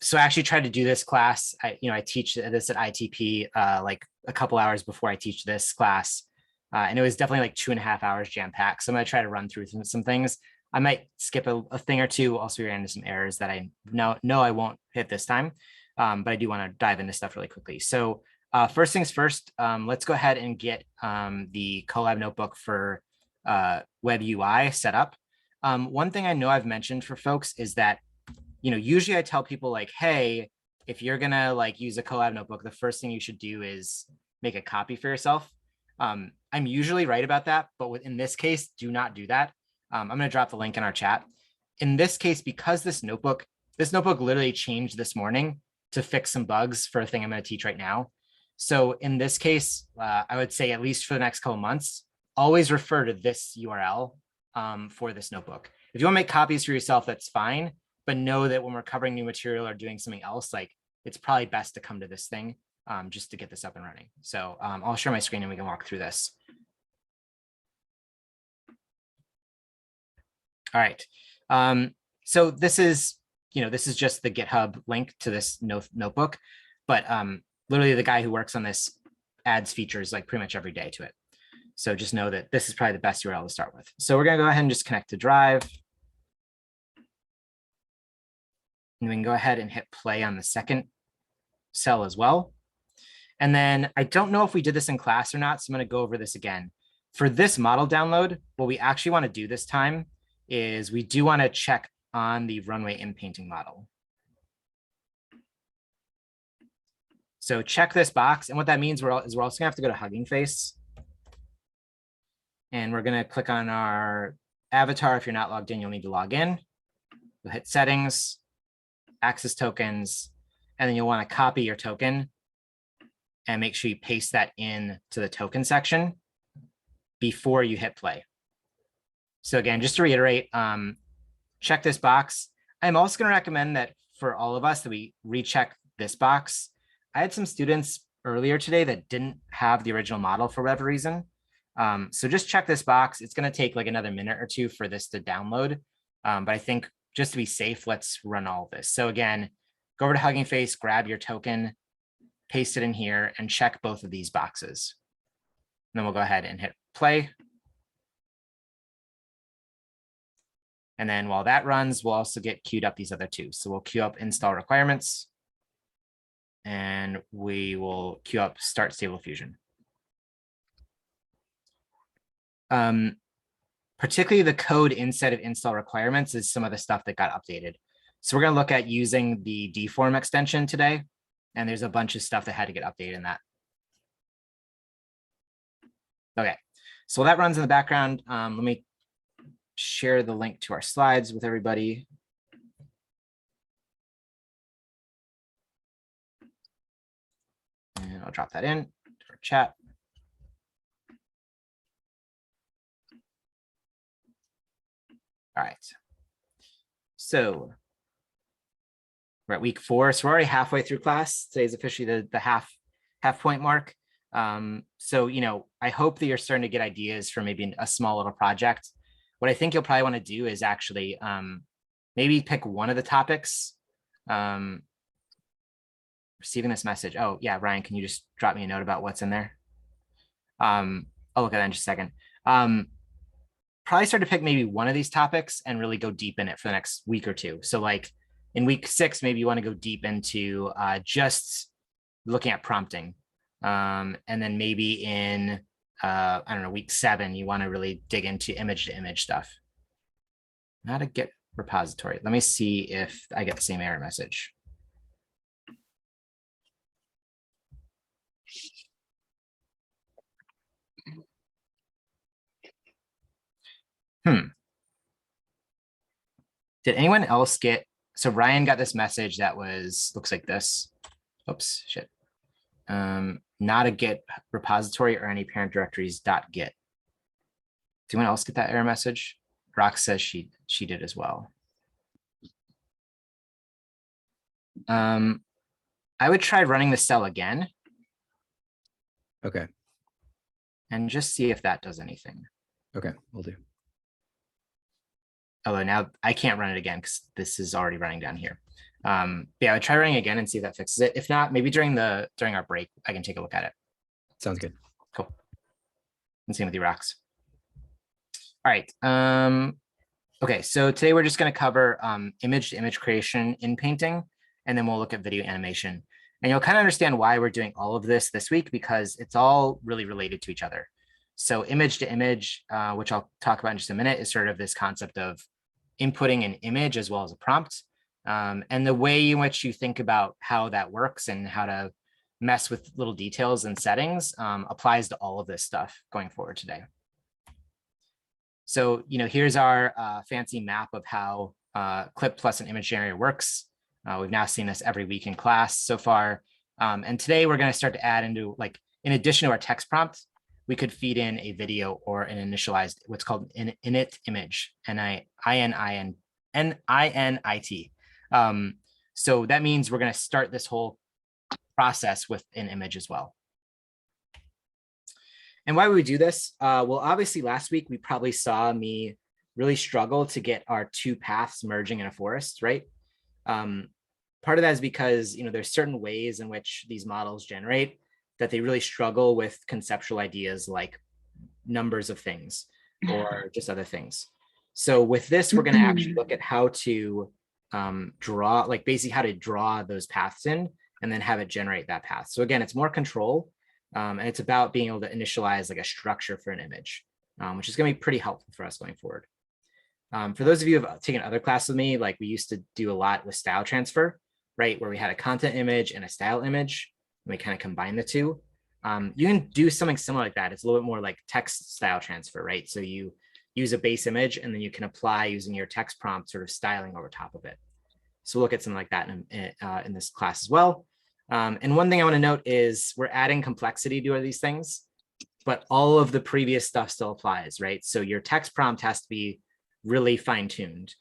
So I actually tried to do this class. I teach this at ITP like a couple hours before I teach this class. And it was definitely like 2.5 hours jam packed. So I'm going to try to run through some things. I might skip a thing or two. Also, we ran into some errors that I know I won't hit this time. But I do want to dive into stuff really quickly. So first things first, let's go ahead and get the Colab notebook for web UI set up. One thing I know I've mentioned for folks is that, usually I tell people like, hey, if you're going to like use a Colab notebook, the first thing you should do is make a copy for yourself. I'm usually right about that, but in this case, do not do that. I'm going to drop the link in our chat. In this case, because this notebook literally changed this morning to fix some bugs for a thing I'm going to teach right now. So in this case, I would say at least for the next couple months, always refer to this URL for this notebook. If you want to make copies for yourself, that's fine. But know that when we're covering new material or doing something else, like it's probably best to come to this thing just to get this up and running. So I'll share my screen and we can walk through this. All right. So this is just the GitHub link to this notebook, but literally the guy who works on this adds features like pretty much every day to it. So just know that this is probably the best URL to start with. So we're going to go ahead and just connect to Drive. And we can go ahead and hit play on the second cell as well. And then I don't know if we did this in class or not, so I'm going to go over this again. For this model download, what we actually want to do this time is we do want to check on the runway inpainting model. So check this box. And what that means is we're also going to have to go to Hugging Face. And we're going to click on our avatar. If you're not logged in, you'll need to log in. You'll hit Settings, Access Tokens, and then you'll want to copy your token and make sure you paste that in to the token section before you hit play. So again, just to reiterate, check this box. I'm also going to recommend that for all of us that we recheck this box. I had some students earlier today that didn't have the original model for whatever reason. So just check this box. It's going to take like another minute or two for this to download. But I think just to be safe, let's run all of this. So again, go over to Hugging Face, grab your token, paste it in here, and check both of these boxes. And then we'll go ahead and hit play. And then while that runs, we'll also get queued up these other two. So we'll queue up install requirements. And we will queue up start Stable Diffusion. Particularly the code inside of install requirements is some of the stuff that got updated. So we're going to look at using the Deforum extension today. And there's a bunch of stuff that had to get updated in that. Okay, so while that runs in the background, let me share the link to our slides with everybody. And I'll drop that in to our chat. All right. So we're at week 4. So we're already halfway through class. Today's officially the half point mark. So, I hope that you're starting to get ideas for maybe a small little project. What I think you'll probably want to do is actually maybe pick one of the topics. Receiving this message. Oh, yeah, Ryan, can you just drop me a note about what's in there? I'll look at that in just a second. Probably start to pick maybe one of these topics and really go deep in it for the next week or two. So like in week 6, maybe you want to go deep into just looking at prompting. And then maybe in, I don't know, week 7, you want to really dig into image-to-image stuff. How to get repository. Let me see if I get the same error message. Did anyone else get, so Ryan got this message that looks like this. Oops, shit. Not a Git repository or any parent directories .git. Did anyone else get that error message? Rox says she did as well. I would try running the cell again. Okay. And just see if that does anything. Okay, we'll do. although now I can't run it again because this is already running down here. Yeah, I would try running again and see if that fixes it. If not, maybe during our break, I can take a look at it. Sounds good. Cool. And same with the rocks. All right. Okay, so today we're just going to cover image to image creation in painting, and then we'll look at video animation. And you'll kind of understand why we're doing all of this week, because it's all really related to each other. So image to image, which I'll talk about in just a minute, is sort of this concept of inputting an image as well as a prompt. And the way in which you think about how that works and how to mess with little details and settings applies to all of this stuff going forward today. So, here's our fancy map of how Clip plus an image generator works. We've now seen this every week in class so far. And today we're going to start to add into, like, in addition to our text prompt, we could feed in a video or an initialized, what's called an init image, N-I-N-I-T. So that means we're going to start this whole process with an image as well. And why would we do this? Well, obviously last week we probably saw me really struggle to get our two paths merging in a forest, right? Part of that is because, there's certain ways in which these models generate that they really struggle with conceptual ideas like numbers of things or just other things. So with this, we're going to actually look at how to draw, like basically how to draw those paths in and then have it generate that path. So again, it's more control. And it's about being able to initialize like a structure for an image, which is going to be pretty helpful for us going forward. For those of you who have taken other classes with me, like we used to do a lot with style transfer, right? Where we had a content image and a style image, and we kind of combine the two. You can do something similar like that. It's a little bit more like text style transfer, right? So you use a base image and then you can apply using your text prompt sort of styling over top of it. So we'll look at something like that in this class as well. And one thing I want to note is we're adding complexity to these things, but all of the previous stuff still applies, right? So your text prompt has to be really fine-tuned.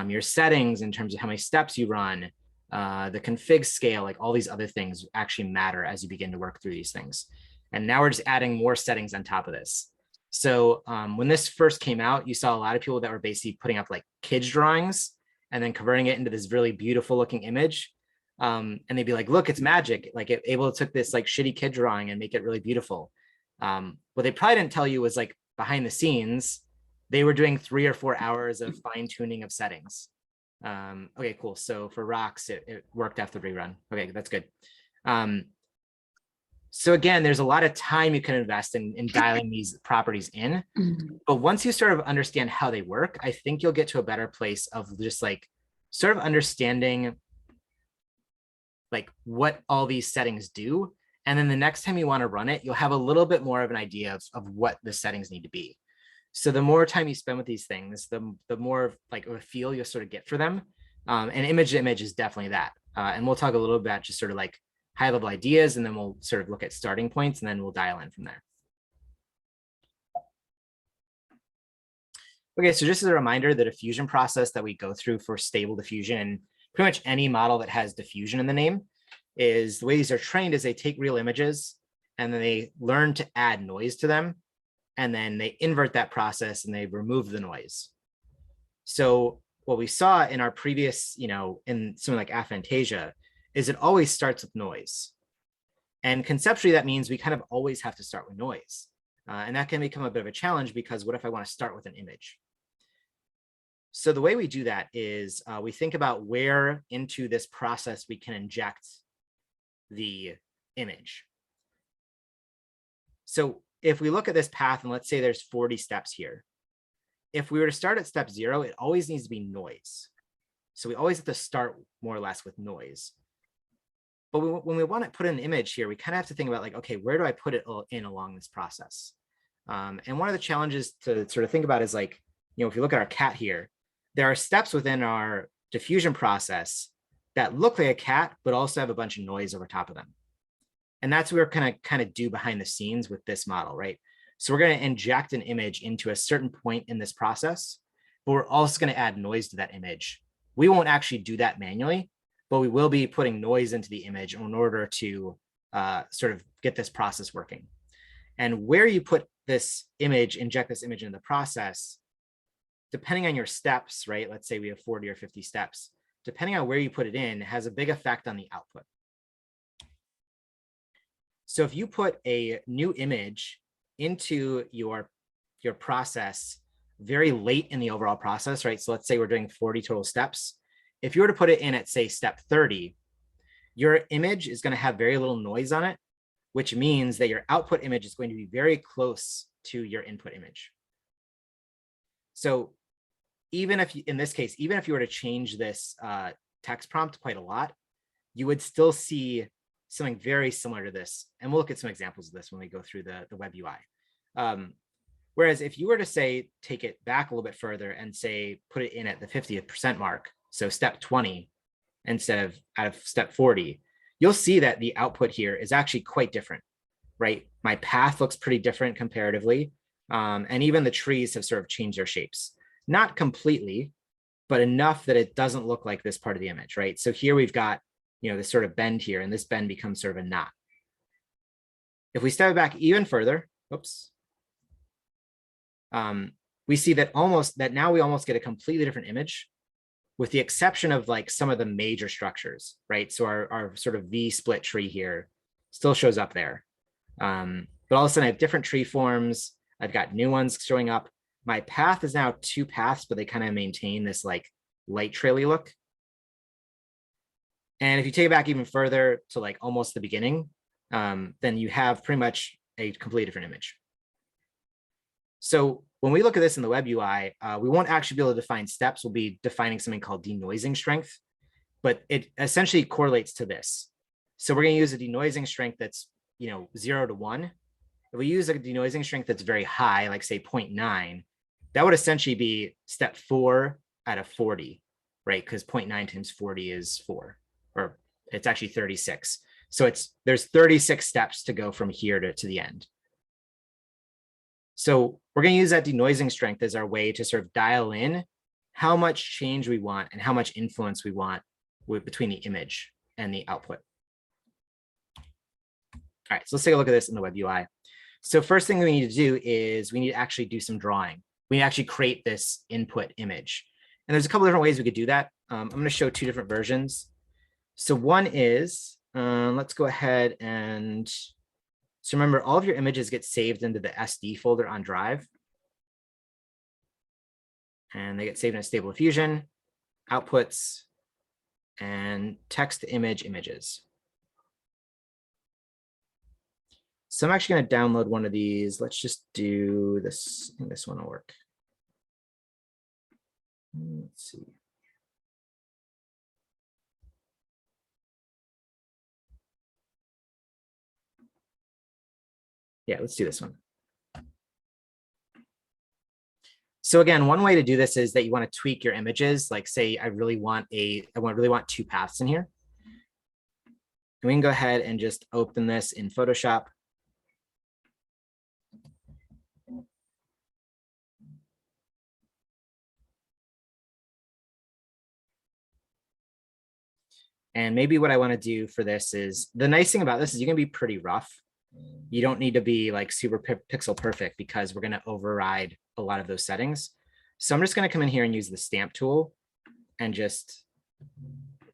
Your settings in terms of how many steps you run, the config scale, like all these other things actually matter as you begin to work through these things. And now we're just adding more settings on top of this. So when this first came out, you saw a lot of people that were basically putting up like kids drawings and then converting it into this really beautiful looking image. And they'd be like, look, it's magic. Like able to took this like shitty kid drawing and make it really beautiful. What they probably didn't tell you was like behind the scenes, they were doing 3 or 4 hours of fine tuning of settings. Okay, cool. So for rocks, it worked after the rerun. Okay, that's good. So again, there's a lot of time you can invest in dialing these properties in. But once you sort of understand how they work, I think you'll get to a better place of just like sort of understanding like what all these settings do. And then the next time you want to run it, you'll have a little bit more of an idea of what the settings need to be. So the more time you spend with these things, the more like of a feel you'll sort of get for them. And image to image is definitely that. And we'll talk a little bit about just sort of like high level ideas, and then we'll sort of look at starting points, and then we'll dial in from there. Okay, so just as a reminder, the diffusion process that we go through for stable diffusion and pretty much any model that has diffusion in the name is the way these are trained is they take real images and then they learn to add noise to them. And then they invert that process and they remove the noise. So what we saw in our previous, in something like aphantasia, is it always starts with noise. And conceptually, that means we kind of always have to start with noise. And that can become a bit of a challenge because what if I want to start with an image? So the way we do that is we think about where into this process we can inject the image. So if we look at this path and let's say there's 40 steps here, if we were to start at step 0, it always needs to be noise. So we always have to start more or less with noise. But when we want to put in an image here, we kind of have to think about like, okay, where do I put it in along this process? And one of the challenges to sort of think about is like, if you look at our cat here, there are steps within our diffusion process that look like a cat, but also have a bunch of noise over top of them. And that's what we're going to kind of do behind the scenes with this model, right? So we're going to inject an image into a certain point in this process, but we're also going to add noise to that image. We won't actually do that manually, but we will be putting noise into the image in order to sort of get this process working. And where you put this image, inject this image into the process, depending on your steps, right? Let's say we have 40 or 50 steps, depending on where you put it in, has a big effect on the output. So if you put a new image into your process very late in the overall process, right? So let's say we're doing 40 total steps. If you were to put it in at, say, step 30, your image is going to have very little noise on it, which means that your output image is going to be very close to your input image. So even if in this case, even if you were to change this text prompt quite a lot, you would still see something very similar to this. And we'll look at some examples of this when we go through the web UI. Whereas if you were to say, take it back a little bit further and say, put it in at the 50th% mark, so step 20 instead of out of step 40, you'll see that the output here is actually quite different, right? My path looks pretty different comparatively. And even the trees have sort of changed their shapes. Not completely, but enough that it doesn't look like this part of the image, right? So here we've got, this sort of bend here, and this bend becomes sort of a knot. If we step back even further, oops, we see that now we almost get a completely different image, with the exception of like some of the major structures, right? So our sort of V split tree here still shows up there. But all of a sudden I have different tree forms. I've got new ones showing up. My path is now 2 paths, but they kind of maintain this like light traily look. And if you take it back even further to like almost the beginning, then you have pretty much a completely different image. So when we look at this in the web UI, we won't actually be able to define steps. We'll be defining something called denoising strength, but it essentially correlates to this. So we're going to use a denoising strength that's 0 to 1. If we use a denoising strength that's very high, like say 0.9, that would essentially be step 4 out of 40, right? Because 0.9 times 40 is 4, or it's actually 36. So there's 36 steps to go from here to the end. So we're going to use that denoising strength as our way to sort of dial in how much change we want and how much influence we want between the image and the output. All right, so let's take a look at this in the web UI. So first thing we need to do is we need to actually do some drawing. We need to actually create this input image. And there's a couple different ways we could do that. I'm going to show 2 different versions. So one is, let's go ahead and, so remember, all of your images get saved into the SD folder on Drive. And they get saved in a Stable Diffusion, Outputs, and Text to Image images. So I'm actually going to download one of these. Let's just do this. I think this one will work. Let's see. Yeah, let's do this one. So again, one way to do this is that you want to tweak your images. Like say, I really want 2 paths in here. And we can go ahead and just open this in Photoshop. And maybe what I want to do for this is, the nice thing about this is you can be pretty rough. You don't need to be like super pixel perfect because we're going to override a lot of those settings. So I'm just going to come in here and use the stamp tool and just,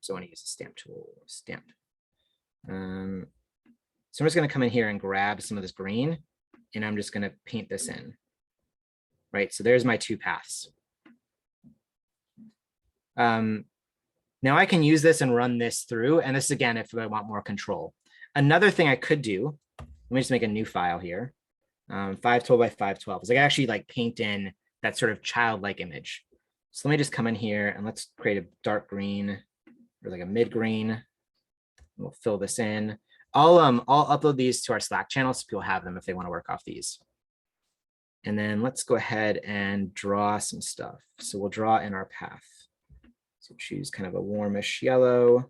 so I want to use the stamp tool, stamp. So I'm just going to come in here and grab some of this green, and I'm just going to paint this in, right? So there's my 2 paths. Now I can use this and run this through, and this again, if I want more control. Another thing I could do, let me just make a new file here, 512 by 512, is I can actually like paint in that sort of childlike image. So let me just come in here and let's create a dark green or like a mid green. We'll fill this in. I'll upload these to our Slack channel so people have them if they want to work off these. And then let's go ahead and draw some stuff. So we'll draw in our path. So choose kind of a warmish yellow.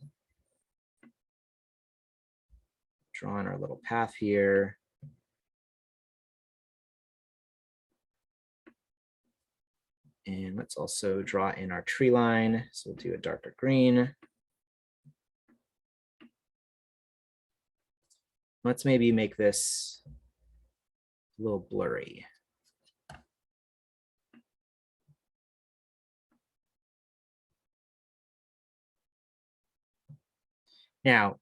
Draw in our little path here. And let's also draw in our tree line. So we'll do a darker green. Let's maybe make this a little blurry. Now,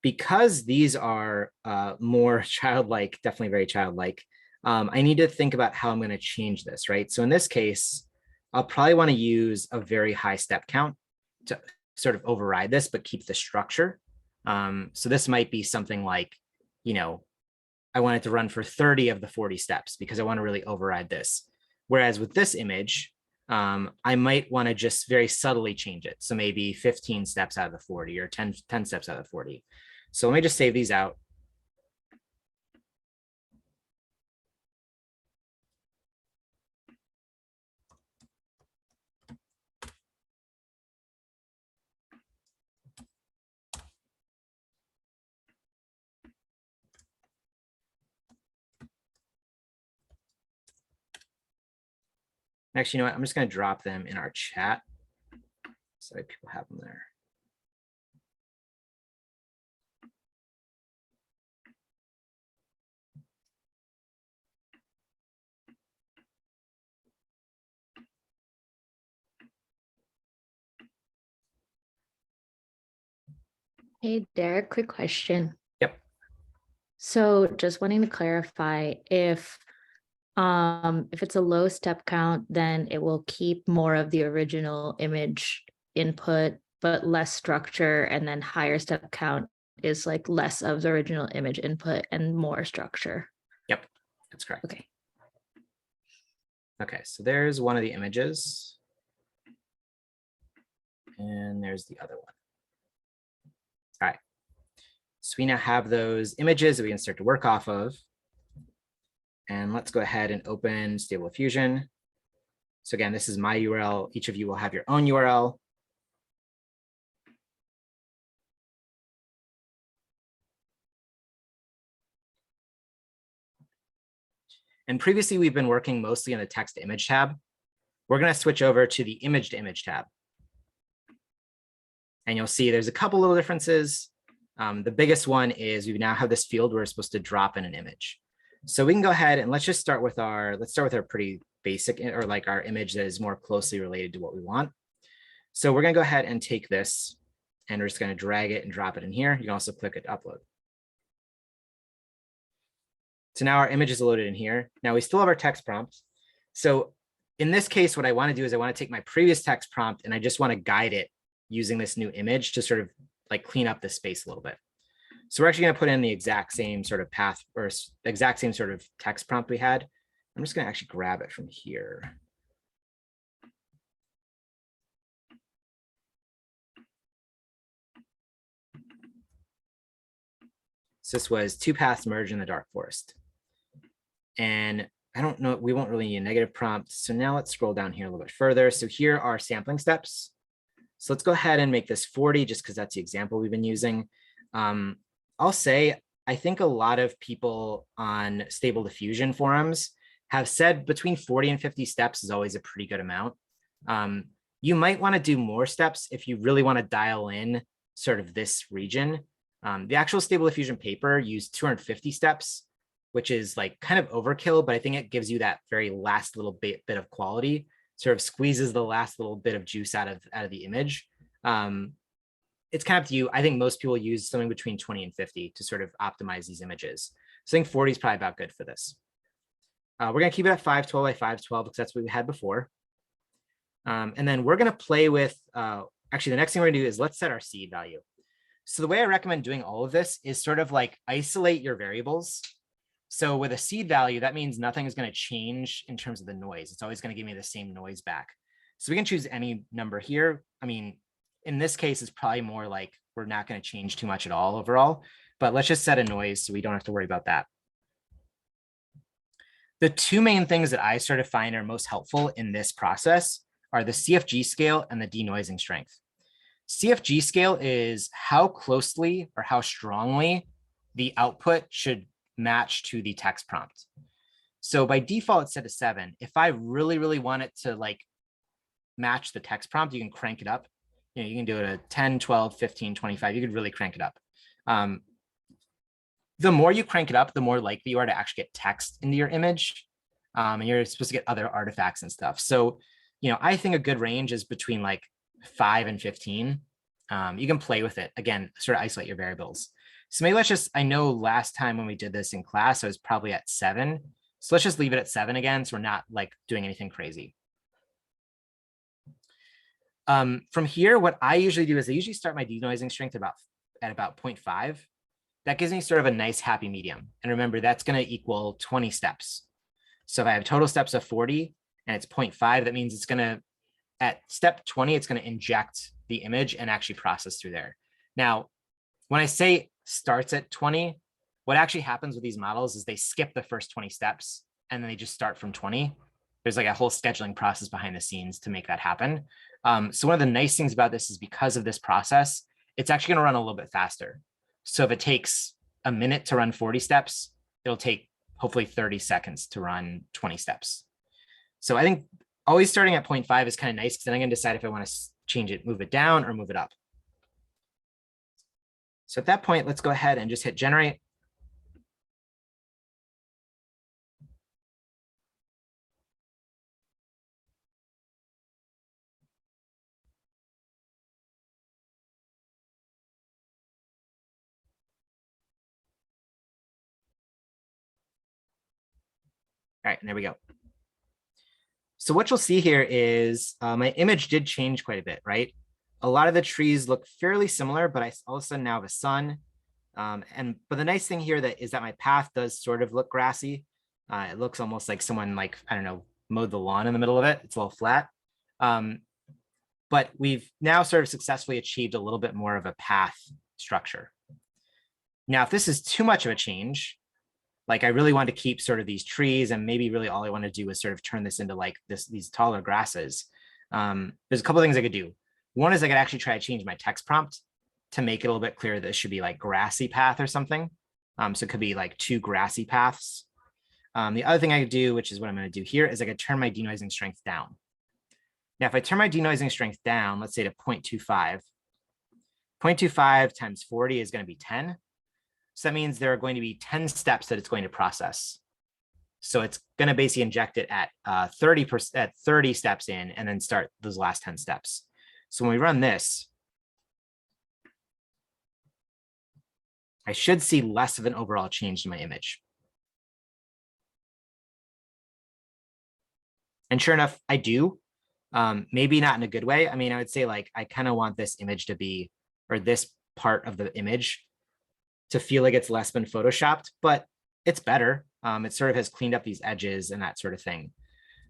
because these are more childlike, definitely very childlike, I need to think about how I'm going to change this, right? So in this case, I'll probably want to use a very high step count to sort of override this, but keep the structure. So this might be something like, I want it to run for 30 of the 40 steps because I want to really override this. Whereas with this image, I might want to just very subtly change it. So maybe 15 steps out of the 40 or 10 steps out of the 40. So let me just save these out. Actually, you know what? I'm just going to drop them in our chat so that people have them there. Hey, Derek, quick question. Yep. So just wanting to clarify, if it's a low step count, then it will keep more of the original image input, but less structure, and then higher step count is like less of the original image input and more structure. Yep, that's correct. Okay. Okay, so there's one of the images. And there's the other one. All right. So we now have those images that we can start to work off of. And let's go ahead and open Stable Diffusion. So again, this is my URL. Each of you will have your own URL. And previously, we've been working mostly on the text to image tab. We're going to switch over to the image to image tab. And you'll see there's a couple little differences. The biggest one is we now have this field where we're supposed to drop in an image. So we can go ahead and let's start with our pretty basic, or like our image that is more closely related to what we want. So we're going to go ahead and take this and we're just going to drag it and drop it in here. You can also click it to upload. So now our image is loaded in here. Now we still have our text prompt. So in this case, what I want to do is I want to take my previous text prompt and I just want to guide it using this new image to sort of like clean up the space a little bit. So we're actually going to put in the exact same sort of path or exact same sort of text prompt we had. I'm just going to actually grab it from here. So this was 2 paths merge in the dark forest. And I don't know, we won't really need a negative prompt. So now let's scroll down here a little bit further. So here are sampling steps. So let's go ahead and make this 40 just because that's the example we've been using. I'll say, I think a lot of people on Stable Diffusion forums have said between 40 and 50 steps is always a pretty good amount. You might want to do more steps if you really want to dial in sort of this region. The actual Stable Diffusion paper used 250 steps, which is like kind of overkill, but I think it gives you that very last little bit of quality, sort of squeezes the last little bit of juice out of the image. It's kind of up to you. I think most people use something between 20 and 50 to sort of optimize these images. So I think 40 is probably about good for this. We're going to keep it at 512 by 512 because that's what we had before. And then we're going to play with, actually, the next thing we're going to do is let's set our seed value. So the way I recommend doing all of this is sort of like isolate your variables. So with a seed value, that means nothing is going to change in terms of the noise. It's always going to give me the same noise back. So we can choose any number here. I mean, in this case, it's probably more like we're not going to change too much at all overall, but let's just set a noise so we don't have to worry about that. The two main things that I sort of find are most helpful in this process are the CFG scale and the denoising strength. CFG scale is how closely or how strongly the output should match to the text prompt. So by default, it's set to 7. If I really, really want it to like match the text prompt, you can crank it up. You know, you can do it at 10, 12, 15, 25. You could really crank it up. The more you crank it up, the more likely you are to actually get text into your image. And you're supposed to get other artifacts and stuff. So, you know, I think a good range is between like 5 and 15. You can play with it. Again, sort of isolate your variables. So maybe let's just, I know last time when we did this in class, I was probably at 7. So let's just leave it at 7 again. So we're not like doing anything crazy. From here, what I usually do is I usually start my denoising strength at about 0.5. That gives me sort of a nice happy medium. And remember, that's going to equal 20 steps. So if I have total steps of 40 and it's 0.5, that means it's going to, at step 20, it's going to inject the image and actually process through there. Now, when I say starts at 20, what actually happens with these models is they skip the first 20 steps and then they just start from 20. There's like a whole scheduling process behind the scenes to make that happen. So one of the nice things about this is because of this process, it's actually going to run a little bit faster. So if it takes a minute to run 40 steps, it'll take hopefully 30 seconds to run 20 steps. So I think always starting at 0.5 is kind of nice because then I can decide if I want to change it, move it down or move it up. So at that point, let's go ahead and just hit generate. All right, and there we go. So what you'll see here is my image did change quite a bit, right? A lot of the trees look fairly similar, but I all of a sudden now have a sun. But the nice thing here is that my path does sort of look grassy. It looks almost like someone like, I don't know, mowed the lawn in the middle of it. It's a little flat. But we've now sort of successfully achieved a little bit more of a path structure. Now, if this is too much of a change, like I really want to keep sort of these trees and maybe really all I want to do is sort of turn this into like these taller grasses. There's a couple of things I could do. One is I could actually try to change my text prompt to make it a little bit clearer that it should be like grassy path or something. So it could be like 2 grassy paths. The other thing I could do, which is what I'm going to do here, is I could turn my denoising strength down. Now, if I turn my denoising strength down, let's say to 0.25, 0.25 times 40 is going to be 10. So that means there are going to be 10 steps that it's going to process. So it's going to basically inject it at 30 steps in and then start those last 10 steps. So when we run this, I should see less of an overall change in my image. And sure enough, I do. Maybe not in a good way. I mean, I would say like, I kind of want this image to be, or this part of the image to feel like it's less been photoshopped, but it's better. It sort of has cleaned up these edges and that sort of thing.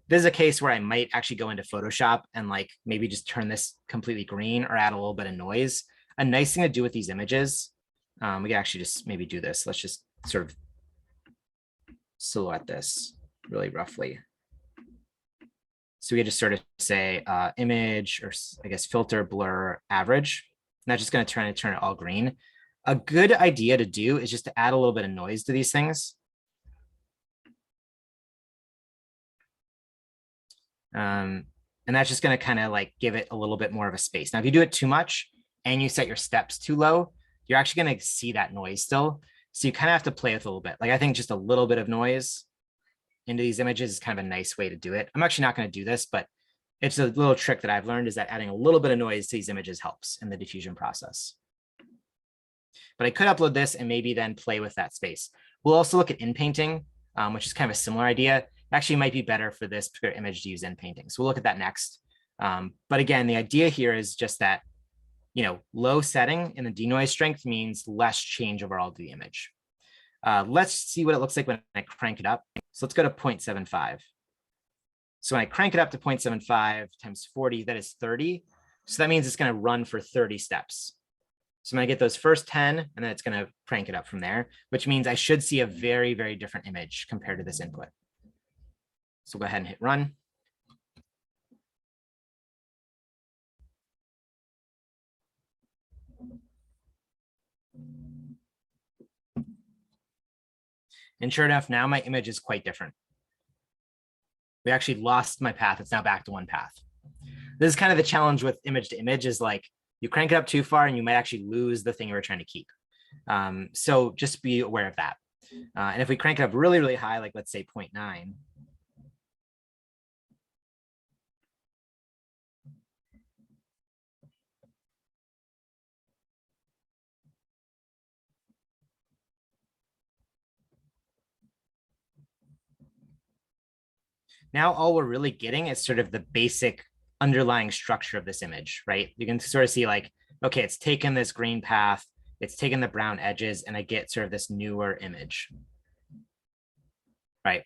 This is a case where I might actually go into Photoshop and like maybe just turn this completely green or add a little bit of noise. A nice thing to do with these images, we can actually just maybe do this. Let's just sort of silhouette this really roughly. So we could just sort of say image, or I guess filter, blur, average. And that's just going to turn it all green. A good idea to do is just to add a little bit of noise to these things. And that's just going to kind of like give it a little bit more of a space. Now, if you do it too much and you set your steps too low, you're actually going to see that noise still. So you kind of have to play with a little bit. Like I think just a little bit of noise into these images is kind of a nice way to do it. I'm actually not going to do this, but it's a little trick that I've learned is that adding a little bit of noise to these images helps in the diffusion process. But I could upload this and maybe then play with that space. We'll also look at inpainting, which is kind of a similar idea. Actually might be better for this particular image to use inpainting. So we'll look at that next. But again, the idea here is just that, you know, low setting in the denoise strength means less change overall to the image. Let's see what it looks like when I crank it up. So let's go to 0.75. So when I crank it up to 0.75 times 40, that is 30. So that means it's going to run for 30 steps. So I'm going to get those first 10, and then it's going to crank it up from there, which means I should see a very, very different image compared to this input. So go ahead and hit run. And sure enough, now my image is quite different. We actually lost my path. It's now back to one path. This is kind of the challenge with image to image is like you crank it up too far and you might actually lose the thing you were trying to keep. So just be aware of that. And if we crank it up really, really high, like let's say 0.9, Now all we're really getting is sort of the basic underlying structure of this image, right? You can sort of see like, okay, it's taken this green path, it's taken the brown edges, and I get sort of this newer image, right?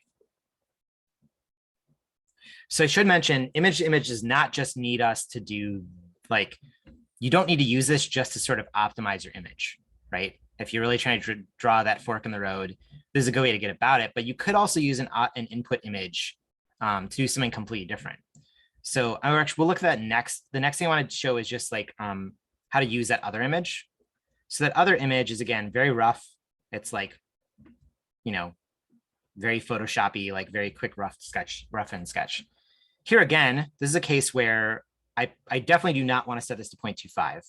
So I should mention image to image does not just need us to do like, you don't need to use this just to sort of optimize your image, right? If you're really trying to draw that fork in the road, this is a good way to get about it, but you could also use an input image to do something completely different. So we'll look at that next. The next thing I want to show is just like how to use that other image. So that other image is, again, very rough. It's like, you know, very Photoshoppy, like very quick, rough and sketch. Here again, this is a case where I definitely do not want to set this to 0.25. If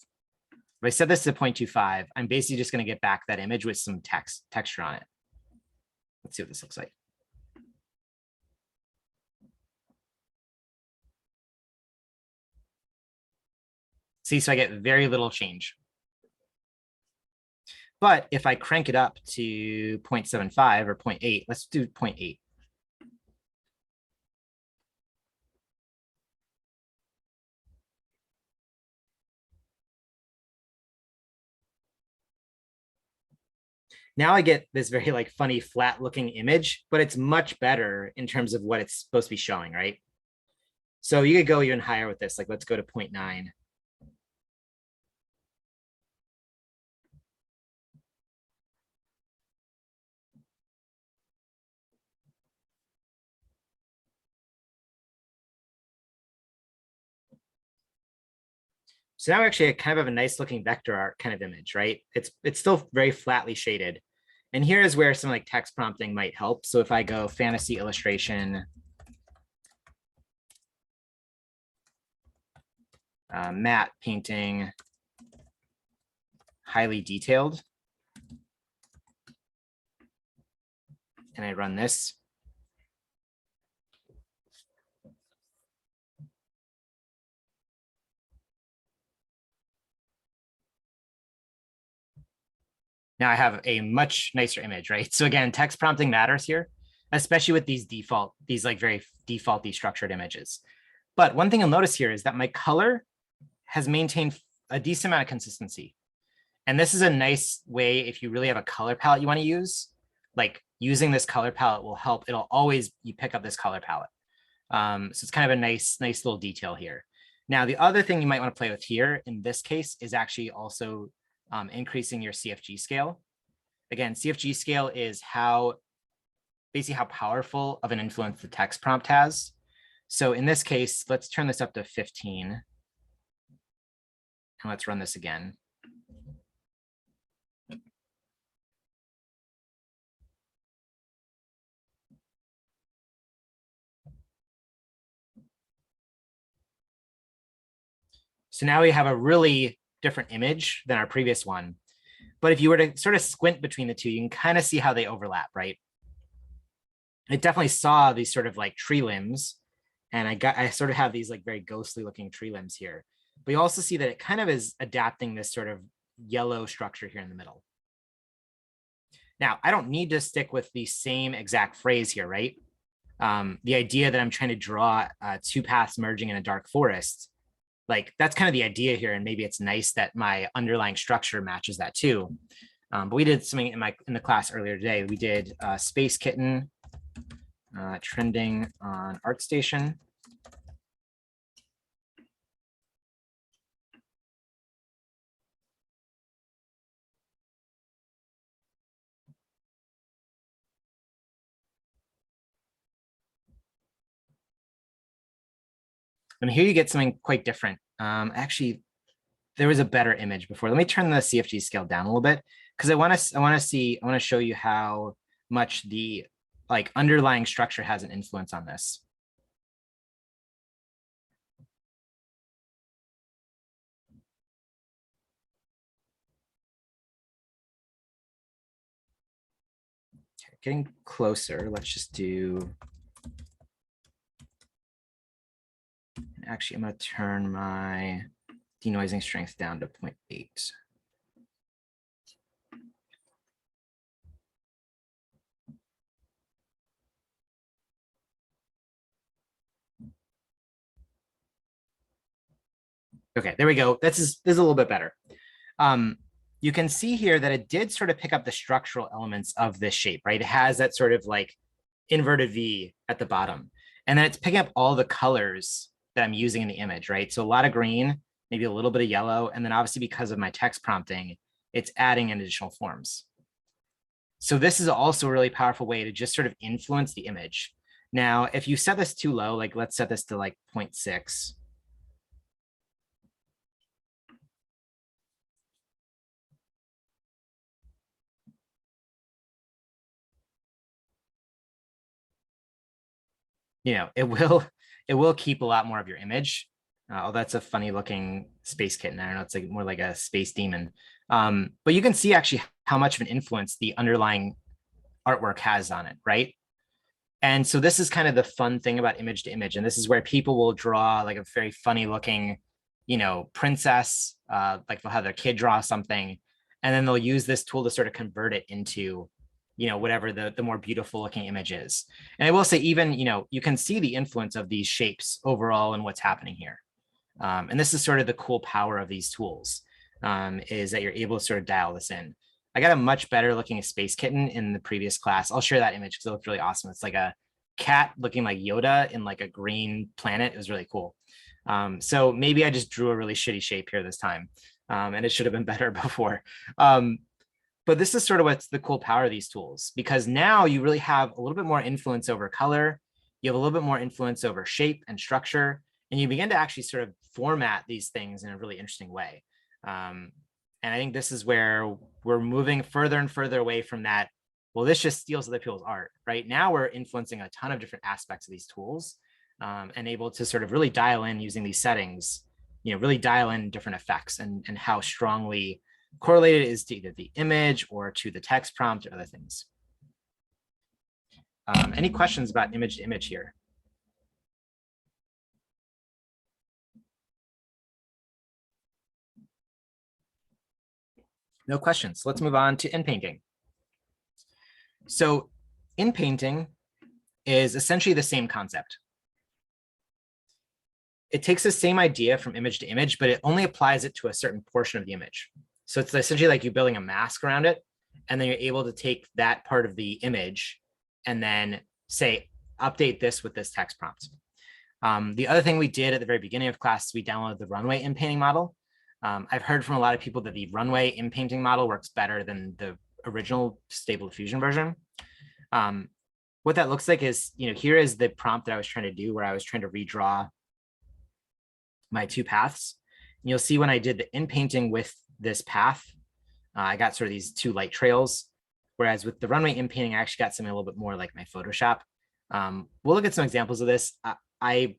I set this to 0.25, I'm basically just going to get back that image with some texture on it. Let's see what this looks like. See, so I get very little change. But if I crank it up to 0.75 or 0.8, let's do 0.8. Now I get this very like funny flat looking image, but it's much better in terms of what it's supposed to be showing, right? So you could go even higher with this. Like, let's go to 0.9. So now actually I kind of have a nice looking vector art kind of image, right? It's still very flatly shaded. And here is where some like text prompting might help. So if I go fantasy illustration, matte painting, highly detailed, and I run this, now I have a much nicer image, right? So again, text prompting matters here, especially with these like very default structured images. But one thing you'll notice here is that my color has maintained a decent amount of consistency. And this is a nice way if you really have a color palette you want to use, like using this color palette will help. It'll always, you pick up this color palette. So it's kind of a nice little detail here. Now, the other thing you might want to play with here in this case is actually also increasing your CFG scale. Again, CFG scale is basically how powerful of an influence the text prompt has. So in this case, let's turn this up to 15. And let's run this again. So now we have a really different image than our previous one. But if you were to sort of squint between the two, you can kind of see how they overlap, right? It definitely saw these sort of like tree limbs. And I sort of have these like very ghostly looking tree limbs here. But you also see that it kind of is adapting this sort of yellow structure here in the middle. Now, I don't need to stick with the same exact phrase here, right? The idea that I'm trying to draw two paths merging in a dark forest, like that's kind of the idea here. And maybe it's nice that my underlying structure matches that too. But we did something in the class earlier today. We did Space Kitten trending on ArtStation. And here you get something quite different. Actually, there was a better image before. Let me turn the CFG scale down a little bit because I want to show you how much the like underlying structure has an influence on this. Okay, getting closer. Let's just do. Actually, I'm going to turn my denoising strength down to 0.8. Okay, there we go. This is a little bit better. You can see here that it did sort of pick up the structural elements of this shape, right? It has that sort of like inverted V at the bottom. And then it's picking up all the colors that I'm using in the image, right? So a lot of green, maybe a little bit of yellow. And then obviously because of my text prompting, it's adding in additional forms. So this is also a really powerful way to just sort of influence the image. Now, if you set this too low, like let's set this to like 0.6. You know, it will keep a lot more of your image. Oh, that's a funny looking space kitten. I don't know, it's like more like a space demon. But you can see actually how much of an influence the underlying artwork has on it, right? And so this is kind of the fun thing about image to image. And this is where people will draw like a very funny looking, you know, princess, like they'll have their kid draw something, and then they'll use this tool to sort of convert it into, you know, whatever the more beautiful looking image is. And I will say even, you know, you can see the influence of these shapes overall and what's happening here. And this is sort of the cool power of these tools, is that you're able to sort of dial this in. I got a much better looking space kitten in the previous class. I'll share that image because it looked really awesome. It's like a cat looking like Yoda in like a green planet. It was really cool. So maybe I just drew a really shitty shape here this time, and it should have been better before. But this is sort of what's the cool power of these tools, because now you really have a little bit more influence over color. You have a little bit more influence over shape and structure, and you begin to actually sort of format these things in a really interesting way. And I think this is where we're moving further and further away from that. Well, this just steals other people's art, right? Now we're influencing a ton of different aspects of these tools, and able to sort of really dial in using these settings, you know, really dial in different effects and how strongly correlated it is to either the image or to the text prompt or other things. Any questions about image to image here? No questions. Let's move on to inpainting. So inpainting is essentially the same concept. It takes the same idea from image to image, but it only applies it to a certain portion of the image. So it's essentially like you building a mask around it, and then you're able to take that part of the image and then say, update this with this text prompt. The other thing we did at the very beginning of class, we downloaded the runway inpainting model. I've heard from a lot of people that the runway inpainting model works better than the original Stable Diffusion version. What that looks like is, you know, here is the prompt that I was trying to do, where I was trying to redraw my two paths. And you'll see when I did the inpainting with this path, I got sort of these two light trails. Whereas with the runway inpainting, I actually got something a little bit more like my Photoshop. We'll look at some examples of this. I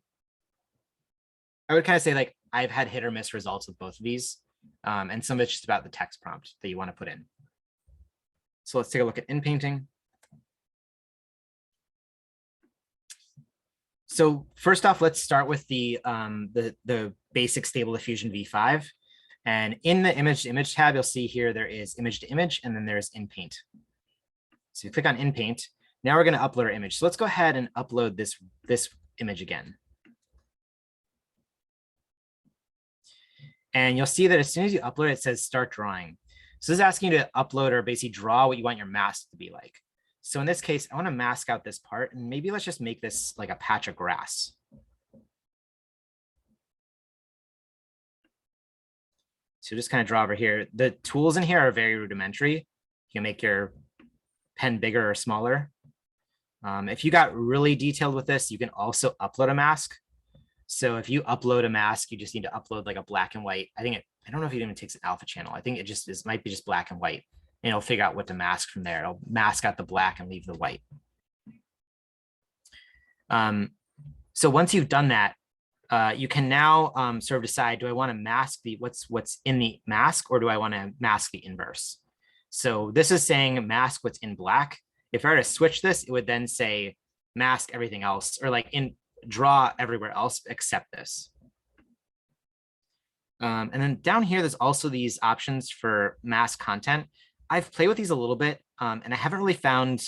would kind of say like I've had hit or miss results with both of these. And some of it's just about the text prompt that you want to put in. So let's take a look at inpainting. So first off, let's start with the basic Stable Diffusion v5. And in the image to image tab, you'll see here there is image to image, and then there's inpaint. So you click on inpaint. Now we're going to upload our image. So let's go ahead and upload this image again. And you'll see that as soon as you upload it, it says start drawing. So this is asking you to upload or basically draw what you want your mask to be like. So in this case, I want to mask out this part, and maybe let's just make this like a patch of grass. So just kind of draw over here. The tools in here are very rudimentary. You can make your pen bigger or smaller. If you got really detailed with this, you can also upload a mask. So if you upload a mask, you just need to upload like a black and white. I don't know if it even takes an alpha channel. I think it might be just black and white, and it'll figure out what to mask from there. It'll mask out the black and leave the white. So once you've done that, you can now sort of decide, do I want to mask what's in the mask, or do I want to mask the inverse? So this is saying mask what's in black. If I were to switch this, it would then say mask everything else, or like draw everywhere else except this. And then down here, there's also these options for mask content. I've played with these a little bit, and I haven't really found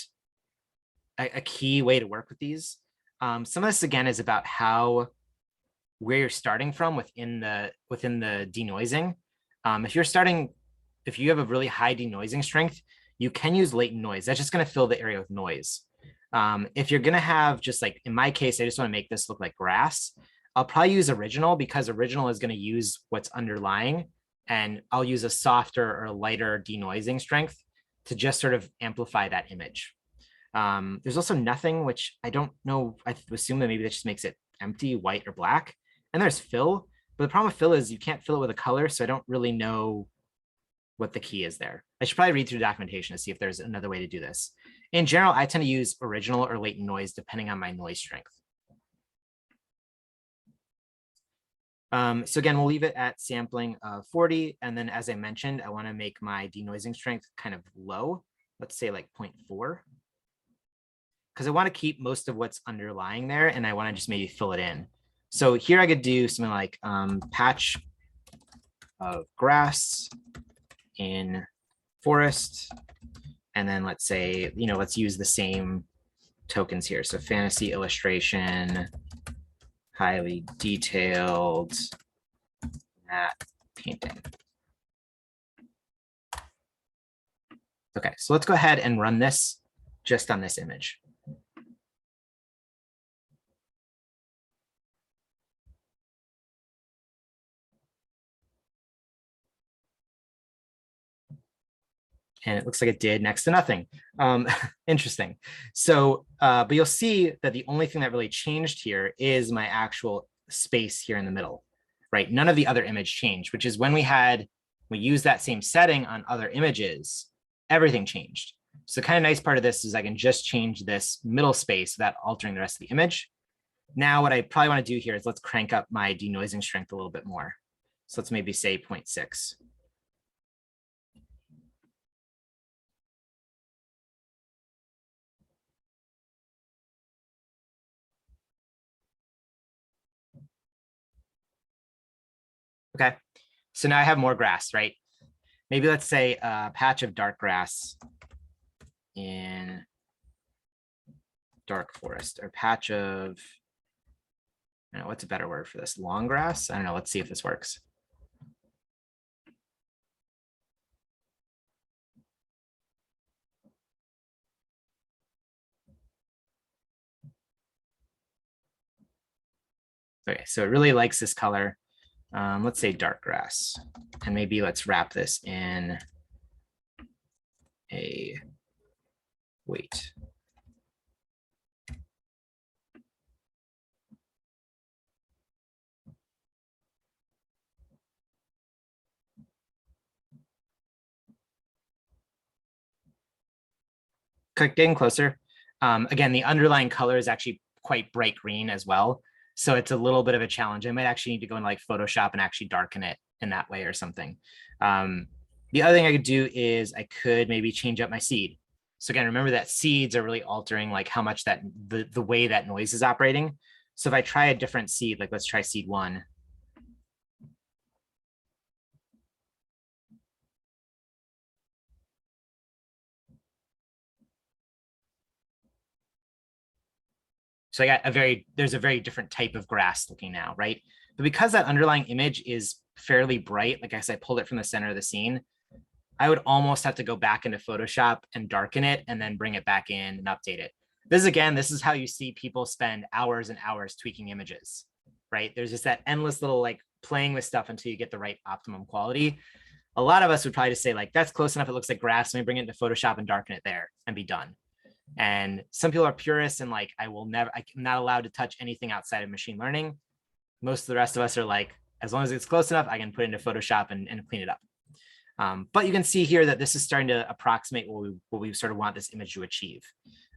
a key way to work with these. Some of this, again, is about how where you're starting from within the denoising. If you have a really high denoising strength, you can use latent noise. That's just going to fill the area with noise. If you're going to have just like, in my case, I just want to make this look like grass. I'll probably use original because original is going to use what's underlying, and I'll use a softer or lighter denoising strength to just sort of amplify that image. There's also nothing, which I don't know. I assume that maybe that just makes it empty, white or black. And there's fill, but the problem with fill is you can't fill it with a color. So I don't really know what the key is there. I should probably read through documentation to see if there's another way to do this. In general, I tend to use original or latent noise depending on my noise strength. So again, we'll leave it at sampling of 40. And then as I mentioned, I want to make my denoising strength kind of low. Let's say like 0.4. Because I want to keep most of what's underlying there, and I want to just maybe fill it in. So here I could do something like patch of grass in forest. And then let's say, let's use the same tokens here. So fantasy illustration, highly detailed matte painting. Okay, so let's go ahead and run this just on this image. And it looks like it did next to nothing. Interesting. So, but you'll see that the only thing that really changed here is my actual space here in the middle, right? None of the other image changed, which is when we used that same setting on other images, everything changed. So the kind of nice part of this is I can just change this middle space without altering the rest of the image. Now, what I probably want to do here is let's crank up my denoising strength a little bit more. So let's maybe say 0.6. Okay, so now I have more grass, right? Maybe let's say a patch of dark grass in dark forest, or patch of, I don't know, what's a better word for this? Long grass? I don't know. Let's see if this works. Okay, so it really likes this color. Let's say dark grass, and maybe let's wrap this in a weight. Getting closer. Again, the underlying color is actually quite bright green as well. So it's a little bit of a challenge. I might actually need to go in like Photoshop and actually darken it in that way or something. The other thing I could do is I could maybe change up my seed. So again, remember that seeds are really altering like how much that the way that noise is operating. So if I try a different seed, like let's try seed 1. So I got there's a very different type of grass looking now, right? But because that underlying image is fairly bright, like I said, I pulled it from the center of the scene, I would almost have to go back into Photoshop and darken it and then bring it back in and update it. This is how you see people spend hours and hours tweaking images, right? There's just that endless little like playing with stuff until you get the right optimum quality. A lot of us would probably just say like, that's close enough. It looks like grass. Let me bring it into Photoshop and darken it there and be done. And some people are purists and like, I'm not allowed to touch anything outside of machine learning. Most of the rest of us are like, as long as it's close enough, I can put it into Photoshop and clean it up. But you can see here that this is starting to approximate what we sort of want this image to achieve.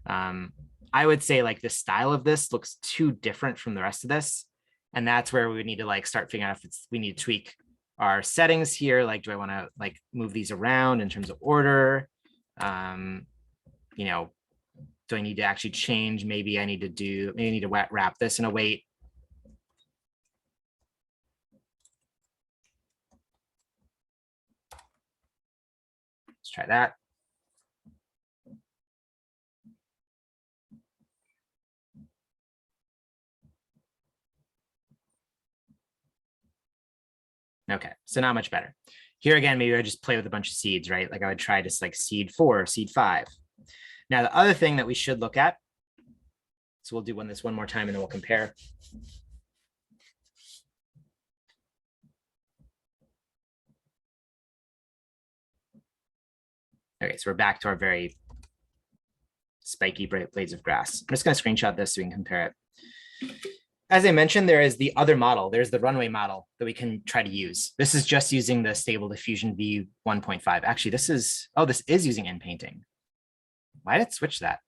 I would say like the style of this looks too different from the rest of this. And that's where we would need to like start figuring out if we need to tweak our settings here. Like, do I want to like move these around in terms of order? Do I need to actually change? Maybe I need to wrap this in a weight. Let's try that. Okay, so not much better. Here again, maybe I just play with a bunch of seeds, right? Like I would try just like seed 4, seed 5. Now, the other thing that we should look at, so we'll do this one more time and then we'll compare. Okay, so we're back to our very spiky blades of grass. I'm just going to screenshot this so we can compare it. As I mentioned, there is the other model. There's the runway model that we can try to use. This is just using the Stable Diffusion V1.5. Actually, this is using inpainting. Why did it switch that?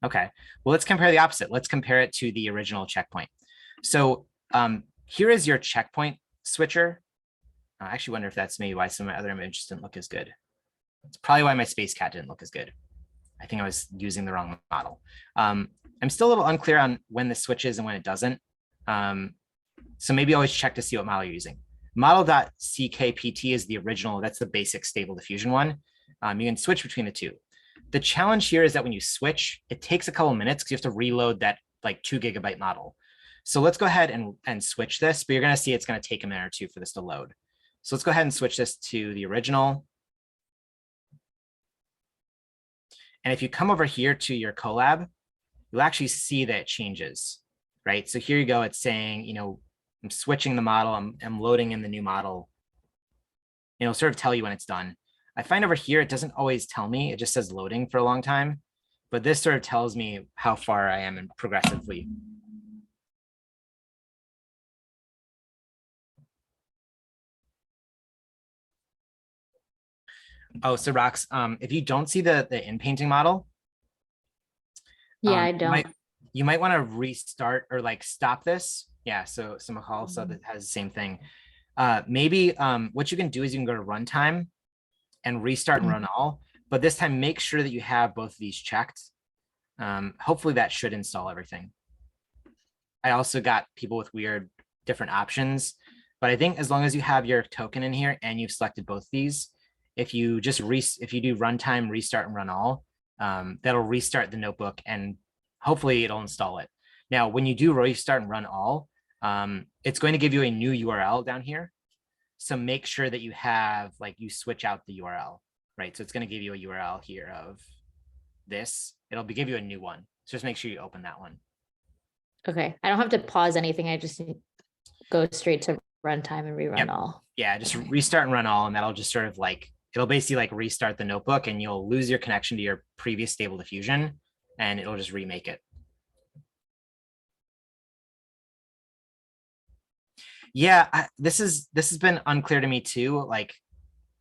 Okay, well, let's compare the opposite. Let's compare it to the original checkpoint. So here is your checkpoint switcher. I actually wonder if that's maybe why some of my other images didn't look as good. It's probably why my space cat didn't look as good. I think I was using the wrong model. I'm still a little unclear on when this switches and when it doesn't. So maybe always check to see what model you're using. Model.ckpt is the original, that's the basic Stable Diffusion one. You can switch between the two. The challenge here is that when you switch, it takes a couple of minutes because you have to reload that like 2 GB model. So let's go ahead and switch this, but you're going to see it's going to take a minute or two for this to load. So let's go ahead and switch this to the original. And if you come over here to your collab, you'll actually see that it changes, right? So here you go. It's saying, you know, I'm switching the model. I'm loading in the new model. It'll sort of tell you when it's done. I find over here, it doesn't always tell me. It just says loading for a long time. But this sort of tells me how far I am in progressively. Oh, so Rox, if you don't see the inpainting model, Yeah, I don't. You might want to restart or like stop this. Yeah, so Mahal said that has the same thing. Maybe what you can do is you can go to runtime and restart and run all, but this time make sure that you have both of these checked. Hopefully that should install everything. I also got people with weird different options, but I think as long as you have your token in here and you've selected both these, if you just if you do runtime, restart and run all, that'll restart the notebook and hopefully it'll install it. Now, when you do restart and run all, it's going to give you a new URL down here. So make sure that you have, like, you switch out the URL, right? So it's going to give you a URL here of this. It'll give you a new one. So just make sure you open that one. Okay, I don't have to pause anything. I just go straight to runtime and rerun all. Yeah, just restart and run all, and that'll just sort of like, it'll basically like restart the notebook and you'll lose your connection to your previous Stable Diffusion and it'll just remake it. Yeah, this has been unclear to me too. Like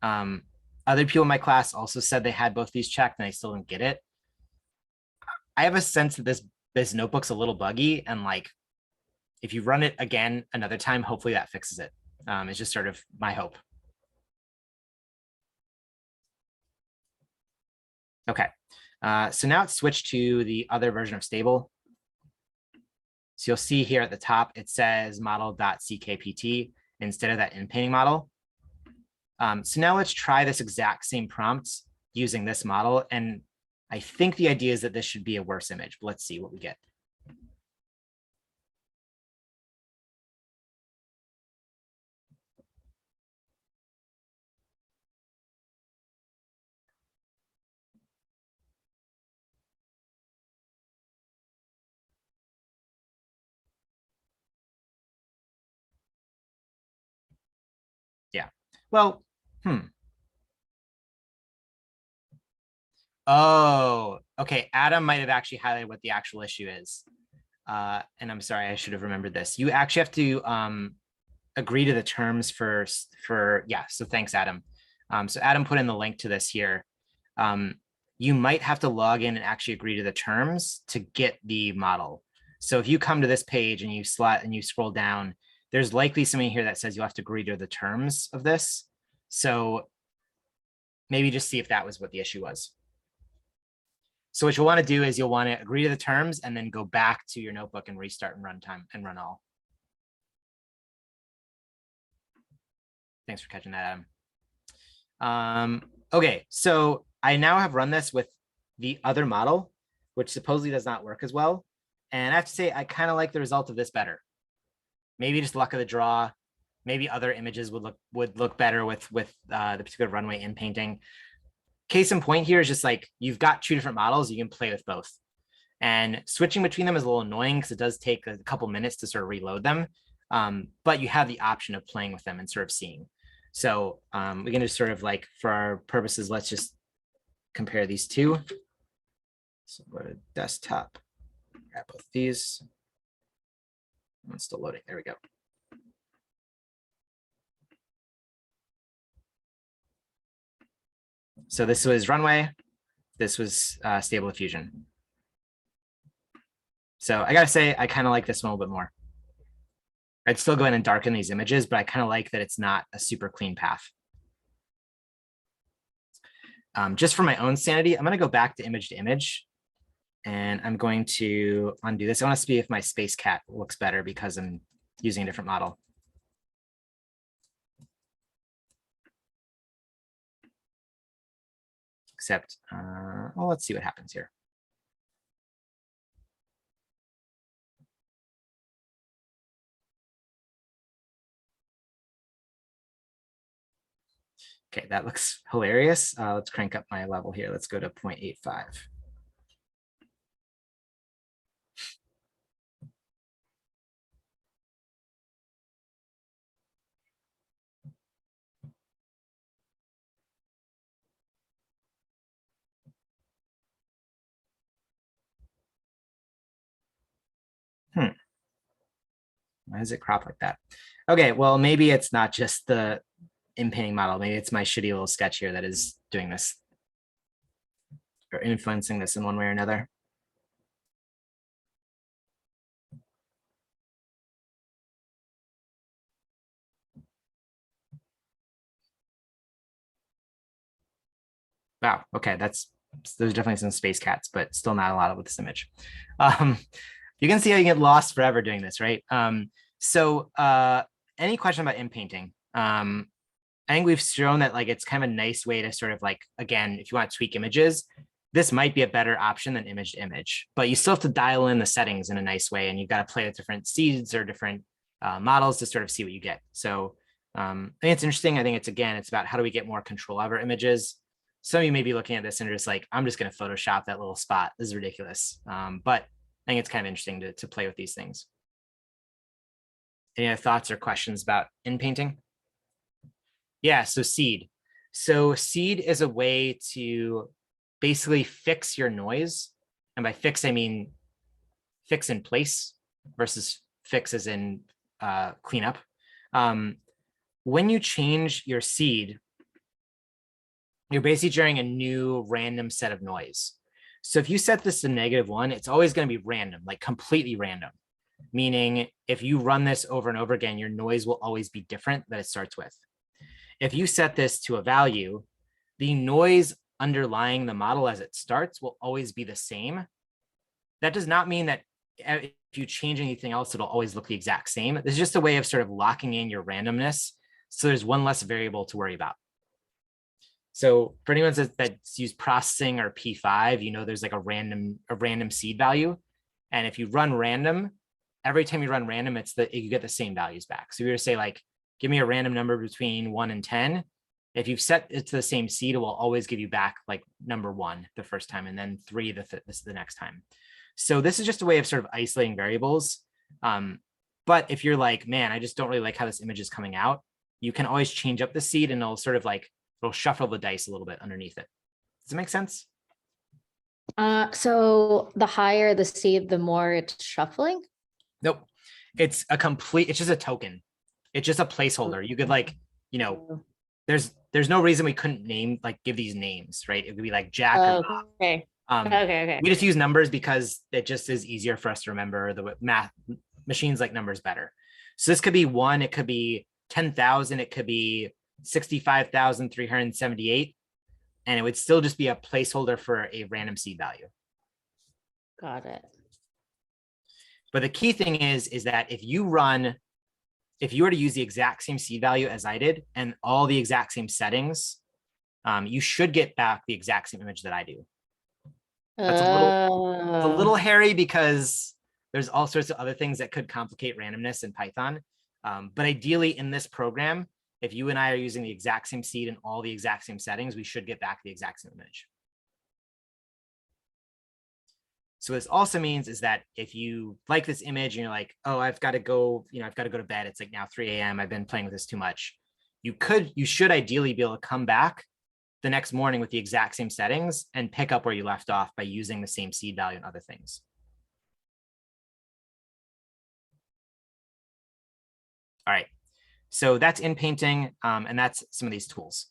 other people in my class also said they had both these checked and I still didn't get it. I have a sense that this notebook's a little buggy, and like if you run it again another time, hopefully that fixes it. It's just sort of my hope. Okay, so now it's switched to the other version of Stable. So you'll see here at the top, it says model.ckpt instead of that inpainting model. So now let's try this exact same prompt using this model. And I think the idea is that this should be a worse image, but let's see what we get. Yeah, well, Oh, okay. Adam might have actually highlighted what the actual issue is. And I'm sorry, I should have remembered this. You actually have to agree to the terms first yeah, so thanks, Adam. So Adam put in the link to this here. You might have to log in and actually agree to the terms to get the model. So if you come to this page and you scroll down, there's likely something here that says you'll have to agree to the terms of this. So maybe just see if that was what the issue was. So what you'll want to do is you'll want to agree to the terms and then go back to your notebook and restart and runtime and run all. Thanks for catching that, Adam. Okay, so I now have run this with the other model, which supposedly does not work as well. And I have to say, I kind of like the result of this better. Maybe just luck of the draw. Maybe other images would look better with the particular runway in painting. Case in point here is just like you've got two different models, you can play with both. And switching between them is a little annoying because it does take a couple minutes to sort of reload them. But you have the option of playing with them and sort of seeing. So we can just sort of like, for our purposes, let's just compare these two. So go to desktop, grab both these. It's still loading. There we go. So this was runway. This was stable diffusion. So I gotta say, I kind of like this one a little bit more. I'd still go in and darken these images, but I kind of like that it's not a super clean path. Just for my own sanity, I'm going to go back to image, and I'm going to undo this. I want to see if my space cat looks better because I'm using a different model. Except, well, let's see what happens here. Okay, that looks hilarious. Let's crank up my level here. Let's go to 0.85. Why does it crop like that? Okay, well, maybe it's not just the inpainting model. Maybe it's my shitty little sketch here that is doing this or influencing this in one way or another. Wow, okay, there's definitely some space cats, but still not a lot with this image. You can see how you get lost forever doing this, right? So any question about inpainting? I think we've shown that like it's kind of a nice way to sort of like, again, if you want to tweak images, this might be a better option than image to image, but you still have to dial in the settings in a nice way, and you've got to play with different seeds or different models to sort of see what you get. So I think it's interesting. I think it's about how do we get more control over images. Some of you may be looking at this and are just like, I'm just going to Photoshop that little spot. This is ridiculous. But I think it's kind of interesting to play with these things. Any other thoughts or questions about inpainting? Yeah, so seed. So seed is a way to basically fix your noise. And by fix, I mean fix in place versus fix as in clean up. When you change your seed, you're basically generating a new random set of noise. So if you set this to -1, it's always going to be random, like completely random. Meaning if you run this over and over again, your noise will always be different that it starts with. If you set this to a value, the noise underlying the model as it starts will always be the same. That does not mean that if you change anything else, it'll always look the exact same. This is just a way of sort of locking in your randomness. So there's one less variable to worry about. So for anyone that's used processing or P5, you know there's like a random seed value. And if you run random, every time you run random, you get the same values back. So you're going to say like, give me a random number between 1 and 10. If you've set it to the same seed, it will always give you back like number 1 the first time, and then 3 the next time. So this is just a way of sort of isolating variables. But if you're like, man, I just don't really like how this image is coming out, you can always change up the seed and it'll sort of like, it'll shuffle the dice a little bit underneath it. Does it make sense? So the higher the seed, the more it's shuffling? Nope. It's just a token. It's just a placeholder. You could like, you know, there's no reason we couldn't give these names, right? It would be like Jack or Bob. Okay. Okay. We just use numbers because it just is easier for us to remember. The math machines like numbers better. So this could be 1, it could be 10,000, it could be 65,378, and it would still just be a placeholder for a random seed value. Got it. But the key thing is that if you were to use the exact same seed value as I did and all the exact same settings, you should get back the exact same image that I do. That's a little hairy because there's all sorts of other things that could complicate randomness in Python. But ideally in this program, if you and I are using the exact same seed and all the exact same settings, we should get back the exact same image. So what this also means is that if you like this image and you're like, oh, I've got to go to bed. It's like now 3 a.m. I've been playing with this too much. You should ideally be able to come back the next morning with the exact same settings and pick up where you left off by using the same seed value and other things. All right, so that's inpainting, and that's some of these tools.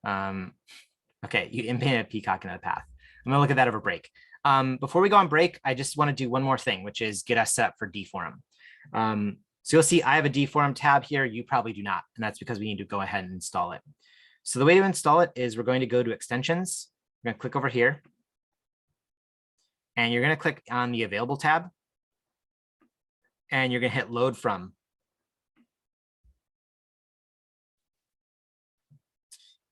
Okay, you inpainted a peacock in a path. I'm gonna look at that over break. Before we go on break, I just want to do one more thing, which is get us set up for Deforum. So you'll see I have a Deforum tab here. You probably do not, and that's because we need to go ahead and install it. So the way to install it is we're going to go to extensions. We're going to click over here, and you're going to click on the available tab, and you're going to hit load from.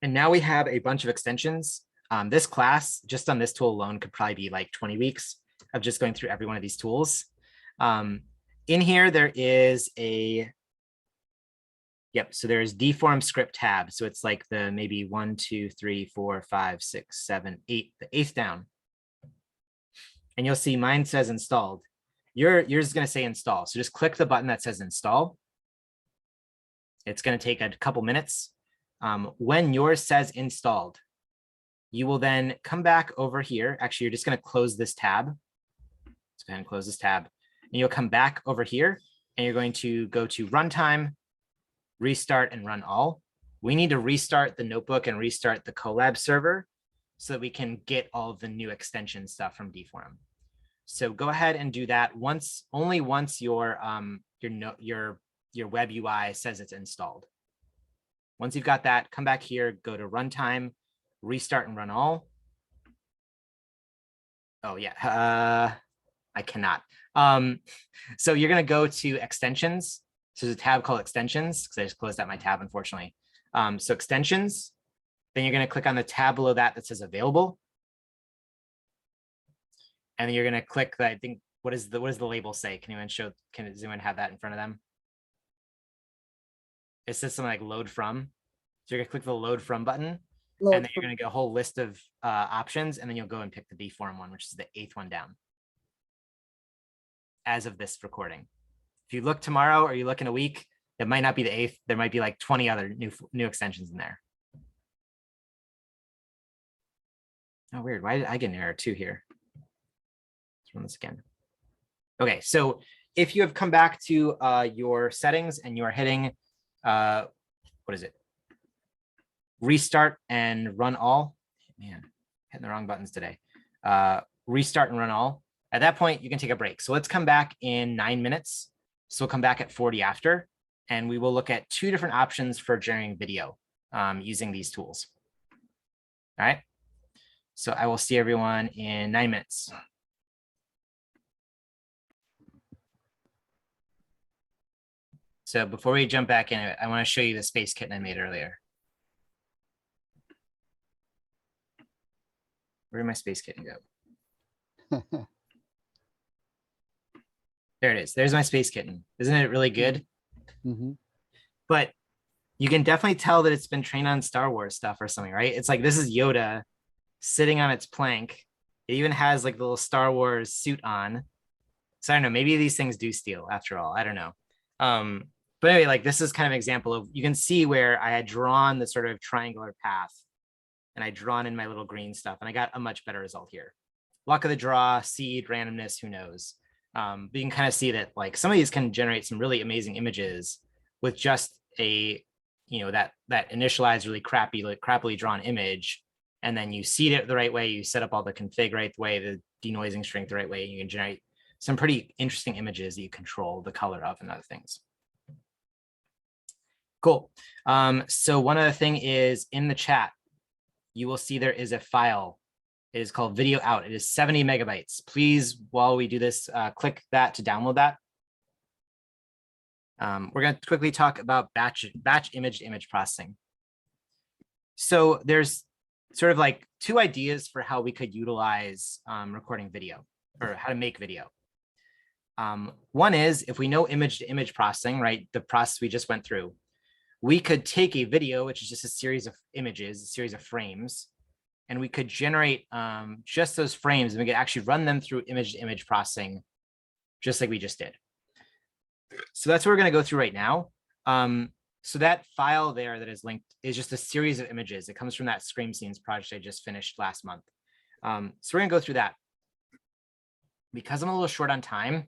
And now we have a bunch of extensions. This class, just on this tool alone, could probably be like 20 weeks of just going through every one of these tools. In here, there is a, so there's Deforum script tab. So it's like the maybe 1, 2, 3, 4, 5, 6, 7, 8, the 8th down. And you'll see mine says installed. Yours is going to say install. So just click the button that says install. It's going to take a couple minutes. When yours says installed, you will then come back over here. Actually, you're just going to close this tab. Let's go ahead and close this tab. And you'll come back over here and you're going to go to runtime, restart, and run all. We need to restart the notebook and restart the Colab server so that we can get all of the new extension stuff from Deforum. So go ahead and do that only once your web UI says it's installed. Once you've got that, come back here, go to runtime, restart, and run all. Oh yeah, I cannot. So you're gonna go to extensions. So there's a tab called extensions because I just closed out my tab, unfortunately. So extensions, then you're gonna click on the tab below that says available. And then you're gonna click that. I think, what does the label say? Can anyone have that in front of them? It says something like load from. So you're gonna click the load from button, and then you're gonna get a whole list of options, and then you'll go and pick the Deforum one, which is the 8th one down. As of this recording. If you look tomorrow or you look in a week, it might not be the 8th. There might be like 20 other new extensions in there. Oh, weird. Why did I get an error too here? Let's run this again. Okay, so if you have come back to your settings and you are hitting, what is it? Restart and run all. Man, hitting the wrong buttons today. Restart and run all. At that point, you can take a break. So let's come back in 9 minutes. So we'll come back at 40 after, and we will look at 2 different options for generating video using these tools. All right. So I will see everyone in 9 minutes. So before we jump back in, I want to show you the space kitten I made earlier. Where did my space kitten go? There it is. There's my space kitten. Isn't it really good? Mm-hmm. But you can definitely tell that it's been trained on Star Wars stuff or something, right? It's like, this is Yoda sitting on its plank. It even has like the little Star Wars suit on. So I don't know, maybe these things do steal after all. I don't know. But anyway, like, this is kind of an example of, you can see where I had drawn the sort of triangular path and I drawn in my little green stuff, and I got a much better result here. Luck of the draw, seed, randomness, who knows? But you can kind of see that like some of these can generate some really amazing images with just a, that initialized really crappily drawn image. And then you seed it the right way, you set up all the config right way, the denoising strength the right way, and you can generate some pretty interesting images that you control the color of and other things. Cool. So one other thing is, in the chat, you will see there is a file. It is called video out. It is 70 megabytes. Please, while we do this, click that to download that. We're going to quickly talk about batch image to image processing. So there's sort of like 2 ideas for how we could utilize recording video, or how to make video. One is if we know image to image processing, right? The process we just went through, we could take a video, which is just a series of images, a series of frames, and we could generate just those frames, and we could actually run them through image to image processing, just like we just did. So that's what we're going to go through right now. So that file there that is linked is just a series of images. It comes from that Scream Scenes project I just finished last month. So we're going to go through that. Because I'm a little short on time,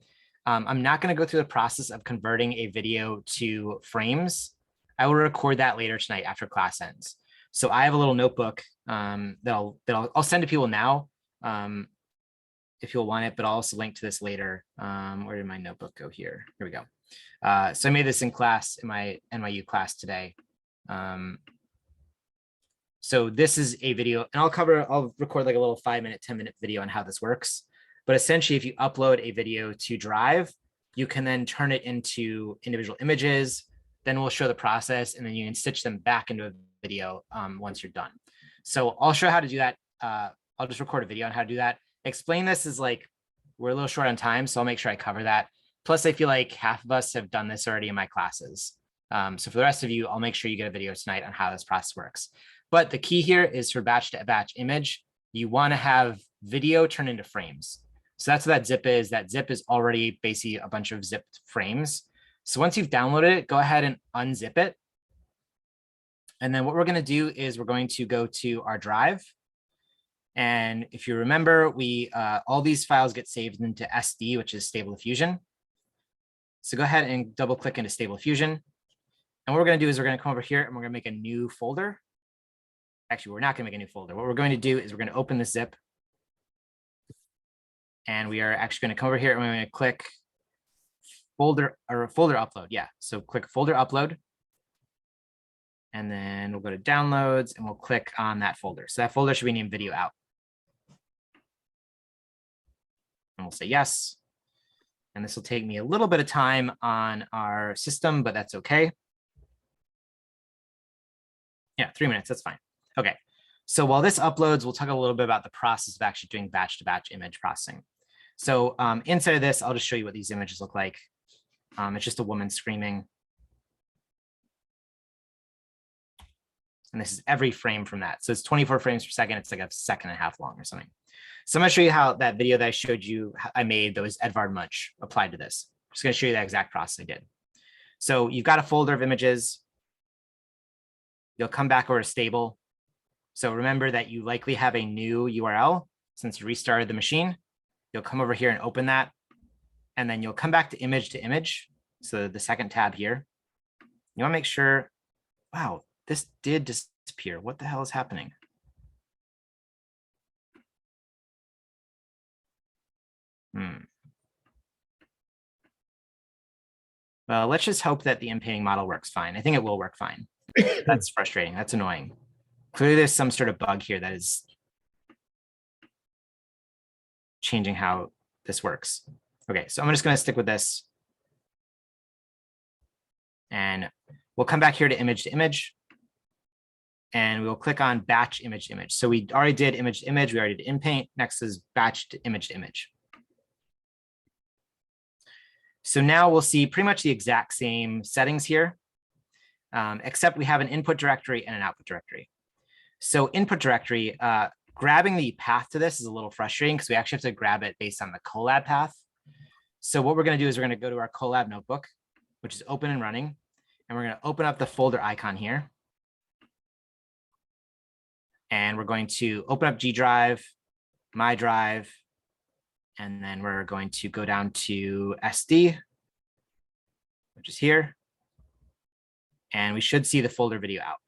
I'm not going to go through the process of converting a video to frames. I will record that later tonight after class ends. So I have a little notebook that I'll send to people now if you'll want it, but I'll also link to this later. Where did my notebook go here? Here we go. So I made this in class, in my NYU class today. So this is a video, and I'll record like a little 5-minute, 10-minute video on how this works. But essentially, if you upload a video to Drive, you can then turn it into individual images. Then we'll show the process, and then you can stitch them back into a video once you're done. So I'll show how to do that. I'll just record a video on how to do that. Explain this is like, we're a little short on time, so I'll make sure I cover that. Plus, I feel like half of us have done this already in my classes. So for the rest of you, I'll make sure you get a video tonight on how this process works. But the key here is for batch to batch image, you want to have video turn into frames. So that's what that zip is. That zip is already basically a bunch of zipped frames. So once you've downloaded it, go ahead and unzip it. And then what we're going to do is we're going to go to our drive. And if you remember, all these files get saved into SD, which is Stable Diffusion. So go ahead and double click into Stable Diffusion. And what we're going to do is we're going to come over here and we're going to make a new folder. Actually, we're not going to make a new folder. What we're going to do is we're going to open the zip. And we are actually going to come over here and we're going to click folder upload. Yeah. So click folder upload. And then we'll go to downloads and we'll click on that folder. So that folder should be named video out. And we'll say yes. And this will take me a little bit of time on our system, but that's okay. Yeah, 3 minutes, that's fine. Okay, so while this uploads, we'll talk a little bit about the process of actually doing batch to batch image processing. So inside of this, I'll just show you what these images look like. It's just a woman screaming. And this is every frame from that. So it's 24 frames per second. It's like a second and a half long or something. So I'm going to show you how that video that I showed you, I made that was Edvard Munch applied to this. I'm just going to show you that exact process I did. So you've got a folder of images. You'll come back over to stable. So remember that you likely have a new URL since you restarted the machine. You'll come over here and open that. And then you'll come back to image. So the second tab here. You want to make sure, wow, this did disappear. What the hell is happening? Well, let's just hope that the inpainting model works fine. I think it will work fine. That's frustrating. That's annoying. Clearly, there's some sort of bug here that is changing how this works. Okay, so I'm just going to stick with this. And we'll come back here to image. And we'll click on batch image to image. So we already did image to image. We already did inpaint. Next is batch to image. So now we'll see pretty much the exact same settings here, except we have an input directory and an output directory. So input directory, grabbing the path to this is a little frustrating because we actually have to grab it based on the Colab path. So what we're going to do is we're going to go to our Colab notebook, which is open and running. And we're going to open up the folder icon here. And we're going to open up G Drive, My Drive, and then we're going to go down to SD, which is here. And we should see the folder video out.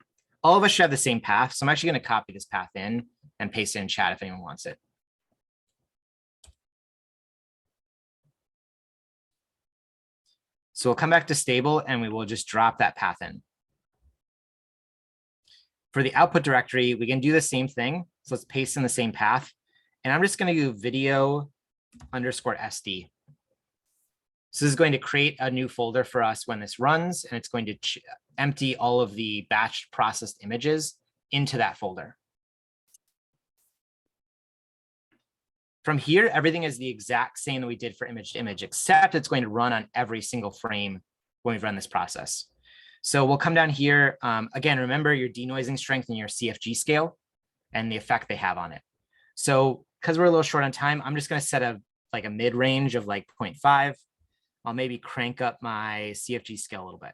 All of us should have the same path. So I'm actually going to copy this path in and paste it in chat if anyone wants it. So we'll come back to stable and we will just drop that path in. For the output directory, we can do the same thing. So let's paste in the same path. And I'm just going to do video_SD. So this is going to create a new folder for us when this runs, and it's going to empty all of the batch processed images into that folder. From here, everything is the exact same that we did for image to image, except it's going to run on every single frame when we run this process. So we'll come down here. Again, remember your denoising strength and your CFG scale and the effect they have on it. So because we're a little short on time, I'm just going to set a mid range of like 0.5. I'll maybe crank up my CFG scale a little bit.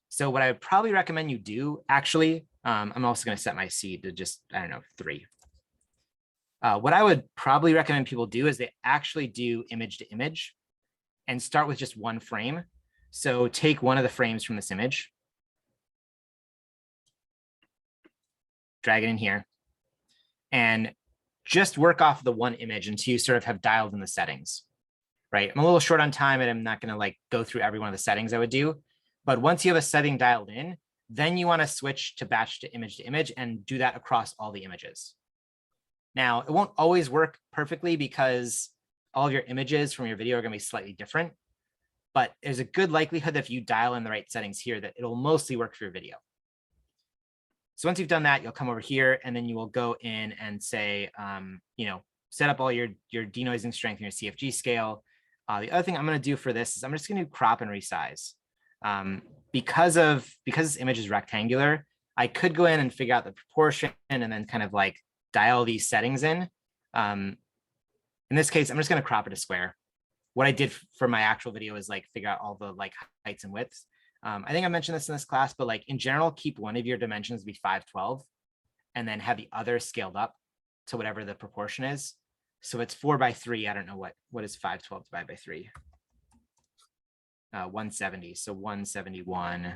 So what I would probably recommend you do, actually, I'm also going to set my C to just, I don't know, 3. What I would probably recommend people do is they actually do image to image and start with just one frame. So take one of the frames from this image, drag it in here, and just work off the one image until you sort of have dialed in the settings, right? I'm a little short on time and I'm not going to like go through every one of the settings I would do. But once you have a setting dialed in, then you want to switch to batch to image and do that across all the images. Now, it won't always work perfectly because all of your images from your video are going to be slightly different. But there's a good likelihood that if you dial in the right settings here, that it'll mostly work for your video. So once you've done that, you'll come over here and then you will go in and say, set up all your denoising strength and your CFG scale. The other thing I'm going to do for this is I'm just going to crop and resize. Because this image is rectangular, I could go in and figure out the proportion and then kind of like dial these settings in. In this case, I'm just going to crop it a square. What I did for my actual video is like figure out all the like heights and widths. I think I mentioned this in this class, but like in general, keep one of your dimensions be 512 and then have the other scaled up to whatever the proportion is. So it's 4:3. I don't know what is 512 divided by 3. 170. So 171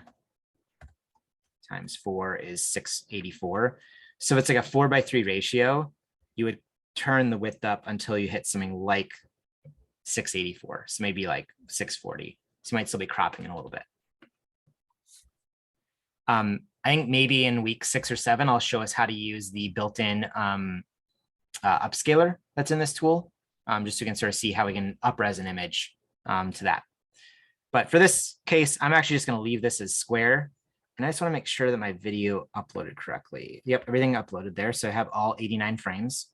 times 4 is 684. So it's like a 4:3 ratio. You would turn the width up until you hit something like 684. So maybe like 640. So you might still be cropping in a little bit. I think maybe in week 6 or 7, I'll show us how to use the built-in upscaler that's in this tool, just so you can sort of see how we can up-res an image to that. But for this case, I'm actually just going to leave this as square. And I just want to make sure that my video uploaded correctly. Yep, everything uploaded there. So I have all 89 frames.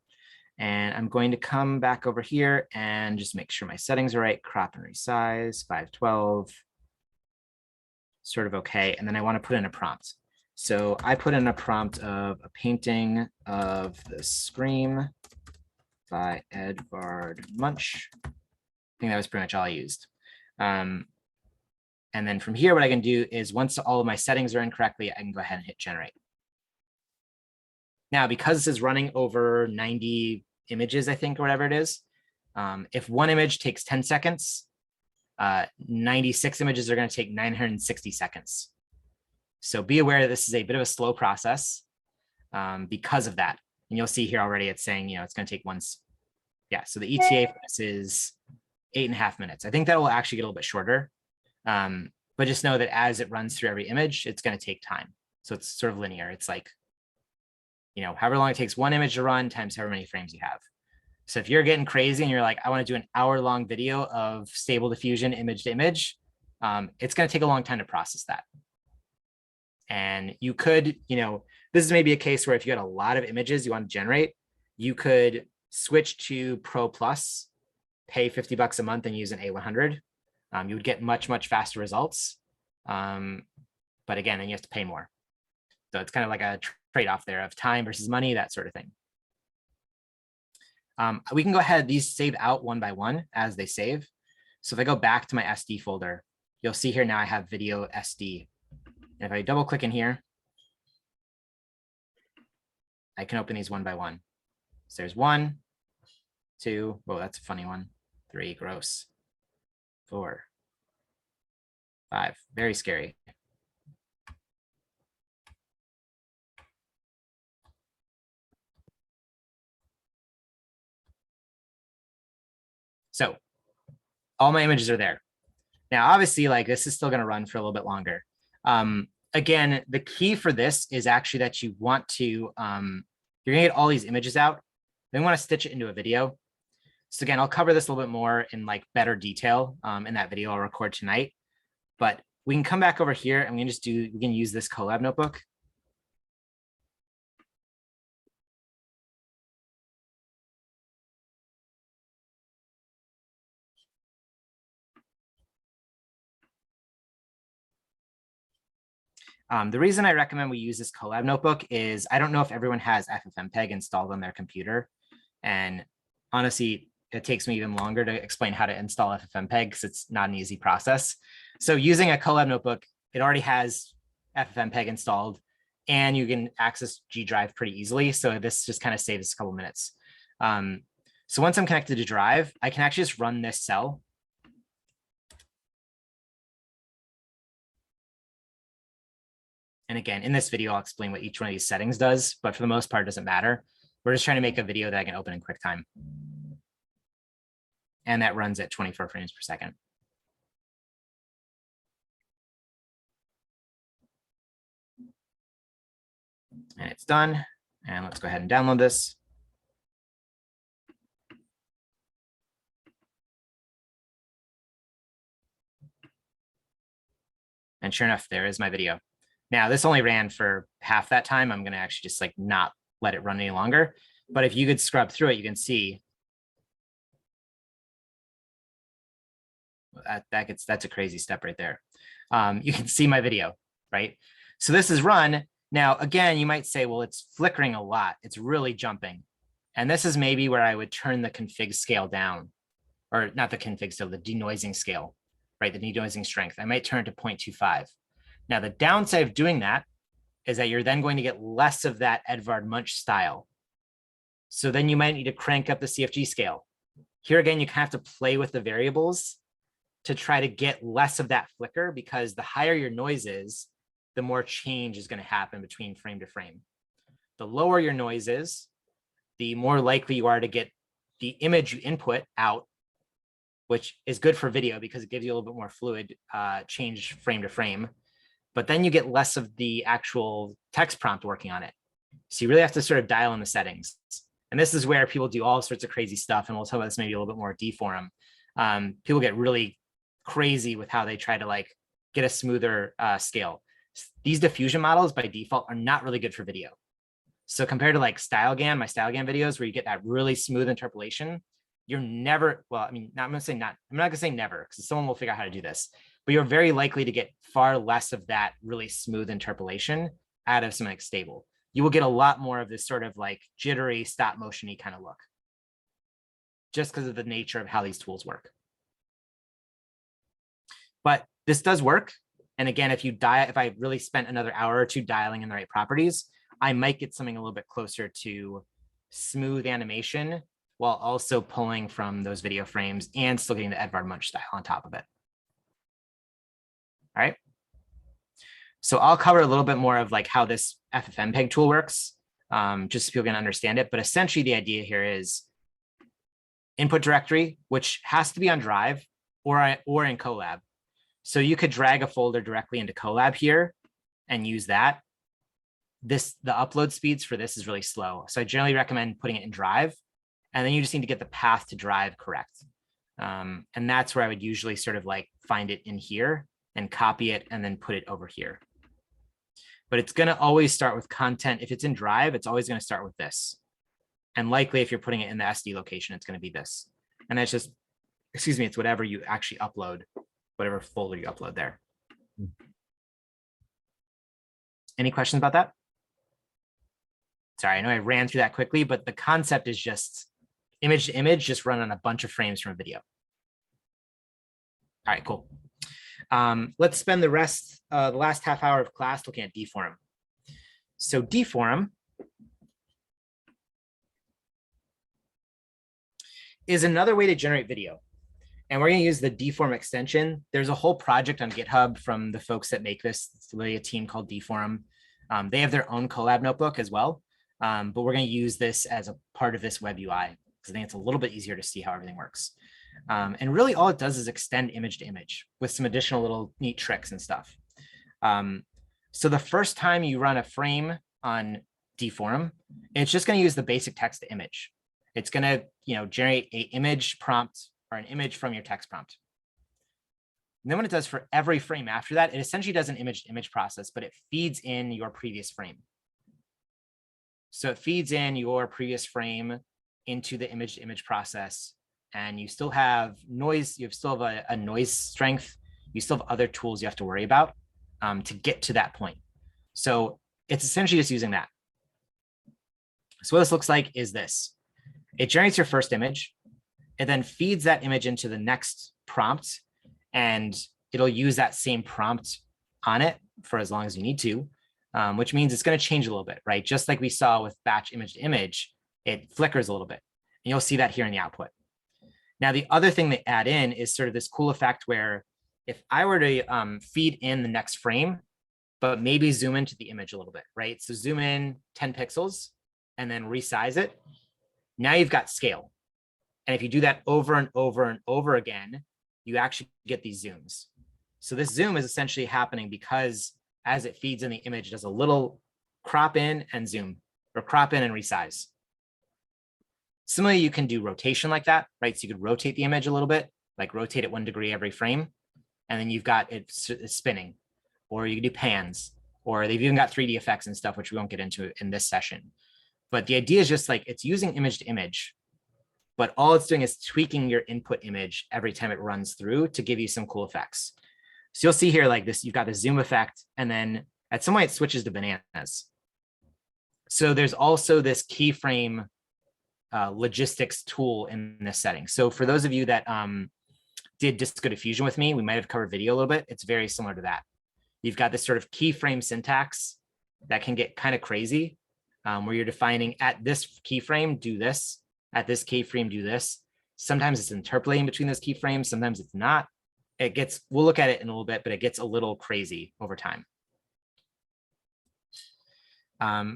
And I'm going to come back over here and just make sure my settings are right. Crop and resize, 512. Sort of okay. And then I want to put in a prompt. So I put in a prompt of a painting of the Scream by Edvard Munch. I think that was pretty much all I used. And then from here, what I can do is once all of my settings are in correctly, I can go ahead and hit generate. Now, because this is running over 90 images, I think, or whatever it is, if one image takes 10 seconds, 96 images are going to take 960 seconds. So be aware that this is a bit of a slow process because of that. And you'll see here already it's saying, it's going to take once. Yeah, so the ETA for this is 8.5 minutes. I think that will actually get a little bit shorter. But just know that as it runs through every image, it's going to take time. So it's sort of linear. It's like, however long it takes one image to run times however many frames you have. So if you're getting crazy and you're like, I want to do an hour-long video of stable diffusion image to image, it's going to take a long time to process that. And you could, this is maybe a case where if you had a lot of images you want to generate, you could switch to Pro Plus, pay $50 a month and use an A100. You would get much, much faster results. But again, then you have to pay more. So it's kind of like a trade-off there of time versus money, that sort of thing. We can go ahead, these save out one by one as they save. So if I go back to my SD folder, you'll see here now I have video SD. And if I double click in here, I can open these one by one. So there's 1, 2, whoa, that's a funny one. 3, gross. 4, 5, very scary. So all my images are there. Now, obviously, like this is still going to run for a little bit longer. Again, the key for this is actually that you want to, you're going to get all these images out. Then you want to stitch it into a video. So again, I'll cover this a little bit more in like better detail in that video I'll record tonight. But we can come back over here and we can use this collab notebook. The reason I recommend we use this Colab notebook is I don't know if everyone has FFmpeg installed on their computer. And honestly, it takes me even longer to explain how to install FFmpeg because it's not an easy process. So using a Colab notebook, it already has FFmpeg installed and you can access G Drive pretty easily. So this just kind of saves a couple minutes. So once I'm connected to Drive, I can actually just run this cell. And again, in this video, I'll explain what each one of these settings does, but for the most part, it doesn't matter. We're just trying to make a video that I can open in QuickTime. And that runs at 24 frames per second. And it's done. And let's go ahead and download this. And sure enough, there is my video. Now, this only ran for half that time. I'm going to actually just like not let it run any longer. But if you could scrub through it, you can see that's a crazy step right there. You can see my video, right? So this is run. Now, again, you might say, well, it's flickering a lot. It's really jumping. And this is maybe where I would turn the config scale down, or not the config scale, the denoising scale, right? The denoising strength. I might turn it to 0.25. Now, the downside of doing that is that you're then going to get less of that Edvard Munch style. So then you might need to crank up the CFG scale. Here again, you have to play with the variables to try to get less of that flicker, because the higher your noise is, the more change is going to happen between frame to frame. The lower your noise is, the more likely you are to get the image you input out, which is good for video because it gives you a little bit more fluid change frame to frame. But then you get less of the actual text prompt working on it. So you really have to sort of dial in the settings. And this is where people do all sorts of crazy stuff. And we'll talk about this maybe a little bit more at Deforum. People get really crazy with how they try to like get a smoother scale. These diffusion models by default are not really good for video. So compared to like StyleGAN, my StyleGAN videos where you get that really smooth interpolation, you're never, well, I mean, I'm not gonna say never, because someone will figure out how to do this, but you're very likely to get far less of that really smooth interpolation out of something like stable. You will get a lot more of this sort of like jittery, stop motion-y kind of look, just because of the nature of how these tools work. But this does work. And again, if I really spent another hour or two dialing in the right properties, I might get something a little bit closer to smooth animation while also pulling from those video frames and still getting the Edvard Munch style on top of it. All right. So I'll cover a little bit more of like how this FFmpeg tool works, just so people can understand it. But essentially the idea here is input directory, which has to be on Drive or in Colab. So you could drag a folder directly into Colab here and use that. The upload speeds for this is really slow. So I generally recommend putting it in Drive, and then you just need to get the path to Drive correct. And that's where I would usually sort of like find it in here and copy it and then put it over here. But it's going to always start with content. If it's in Drive, it's always going to start with this. And likely if you're putting it in the SD location, it's going to be this. And that's just, excuse me, it's whatever you actually upload, whatever folder you upload there. Any questions about that? Sorry, I know I ran through that quickly, but the concept is just image to image, just run on a bunch of frames from a video. All right, cool. Let's spend the last half hour of class looking at Deforum. So Deforum is another way to generate video. And we're going to use the Deforum extension. There's a whole project on GitHub from the folks that make this. It's really a team called Deforum. They have their own Colab notebook as well. But we're going to use this as a part of this web UI because I think it's a little bit easier to see how everything works. And really all it does is extend image to image with some additional little neat tricks and stuff. So the first time you run a frame on Deforum, it's just going to use the basic text to image. It's going to, generate an image prompt or an image from your text prompt. And then what it does for every frame after that, it essentially does an image to image process, but it feeds in your previous frame. So it feeds in your previous frame into the image to image process, and you still have noise. You still have a noise strength. You still have other tools you have to worry about to get to that point. So it's essentially just using that. So what this looks like is this. It generates your first image. It then feeds that image into the next prompt, and it'll use that same prompt on it for as long as you need to, which means it's going to change a little bit, right? Just like we saw with batch image to image, it flickers a little bit. And you'll see that here in the output. Now, the other thing they add in is sort of this cool effect where if I were to feed in the next frame, but maybe zoom into the image a little bit, right? So zoom in 10 pixels and then resize it. Now you've got scale. And if you do that over and over and over again, you actually get these zooms. So this zoom is essentially happening because as it feeds in the image, it does a little crop in and zoom, or crop in and resize. Similarly, you can do rotation like that, right? So you could rotate the image a little bit, like rotate it 1 degree every frame, and then you've got it spinning. Or you can do pans, or they've even got 3D effects and stuff, which we won't get into in this session. But the idea is just like it's using image to image, but all it's doing is tweaking your input image every time it runs through to give you some cool effects. So you'll see here like this, you've got the zoom effect, and then at some point it switches to bananas. So there's also this keyframe logistics tool in this setting. So for those of you that did Disco Diffusion with me, we might have covered video a little bit. It's very similar to that. You've got this sort of keyframe syntax that can get kind of crazy, where you're defining at this keyframe, do this, at this keyframe, do this. Sometimes it's interpolating between those keyframes, sometimes it's not. It gets, we'll look at it in a little bit, but it gets a little crazy over time.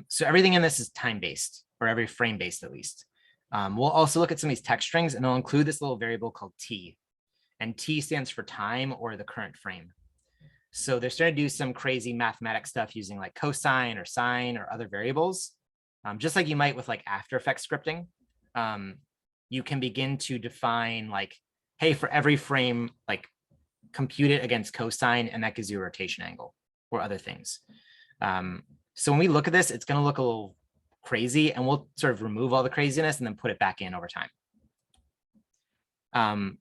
So everything in this is time-based, or every frame-based at least. We'll also look at some of these text strings, and I'll include this little variable called t. And t stands for time or the current frame. So they're starting to do some crazy mathematic stuff using like cosine or sine or other variables. Just like you might with like After Effects scripting, you can begin to define like, hey, for every frame, like compute it against cosine, and that gives you a rotation angle or other things. So when we look at this, it's going to look a little crazy, and we'll sort of remove all the craziness and then put it back in over time.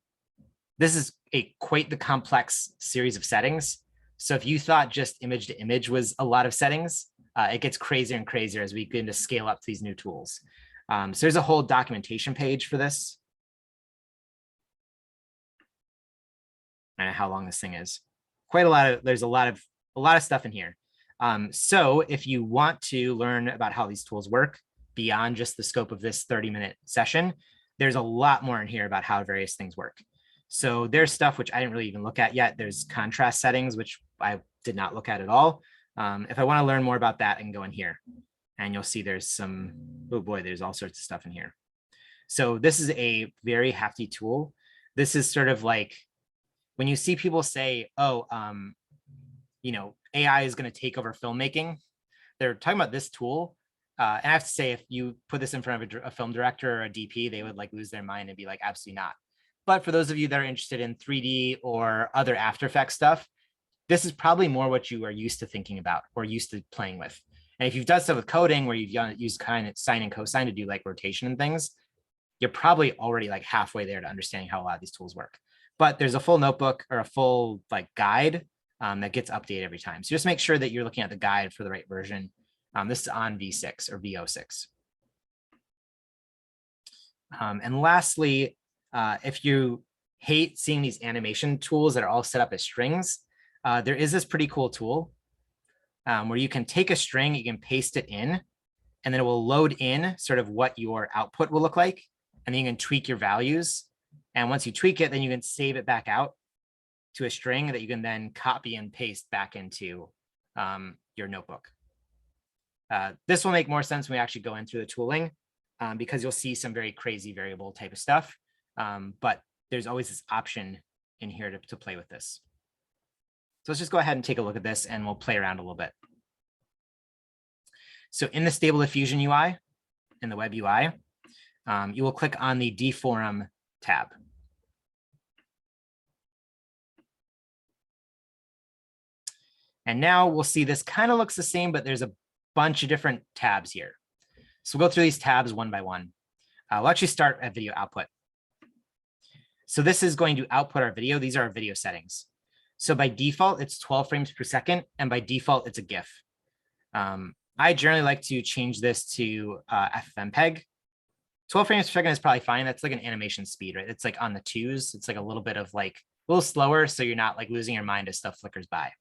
This is quite the complex series of settings. So if you thought just image to image was a lot of settings, it gets crazier and crazier as we begin to scale up to these new tools. So there's a whole documentation page for this. I don't know how long this thing is. Quite a lot of, there's a lot of stuff in here. So if you want to learn about how these tools work beyond just the scope of this 30-minute session, there's a lot more in here about how various things work. So there's stuff which I didn't really even look at yet. There's contrast settings, which I did not look at all. If I want to learn more about that, I can go in here, and you'll see there's some, oh boy, there's all sorts of stuff in here. So this is a very hefty tool. This is sort of like when you see people say, oh, you know, AI is going to take over filmmaking, they're talking about this tool. And I have to say, if you put this in front of a film director or a DP, they would like lose their mind and be like, absolutely not. But for those of you that are interested in 3D or other After Effects stuff, this is probably more what you are used to thinking about or used to playing with. And if you've done stuff with coding where you've used kind of sine and cosine to do like rotation and things, you're probably already like halfway there to understanding how a lot of these tools work. But there's a full notebook or a full like guide that gets updated every time. So just make sure that you're looking at the guide for the right version. This is on V6 or V06. And lastly, if you hate seeing these animation tools that are all set up as strings, there is this pretty cool tool where you can take a string, you can paste it in, and then it will load in sort of what your output will look like. And then you can tweak your values. And once you tweak it, then you can save it back out to a string that you can then copy and paste back into your notebook. This will make more sense when we actually go in through the tooling because you'll see some very crazy variable type of stuff. But there's always this option in here to play with this. So let's just go ahead and take a look at this and we'll play around a little bit. So in the Stable Diffusion UI, in the web UI, you will click on the Deforum tab. And now we'll see this kind of looks the same, but there's a bunch of different tabs here. So we'll go through these tabs one by one. We'll actually start at video output. So this is going to output our video. These are our video settings. So by default, it's 12 frames per second. And by default, it's a GIF. I generally like to change this to FFmpeg. 12 frames per second is probably fine. That's like an animation speed, right? It's like on the twos. It's like a little bit of like a little slower, so you're not like losing your mind as stuff flickers by.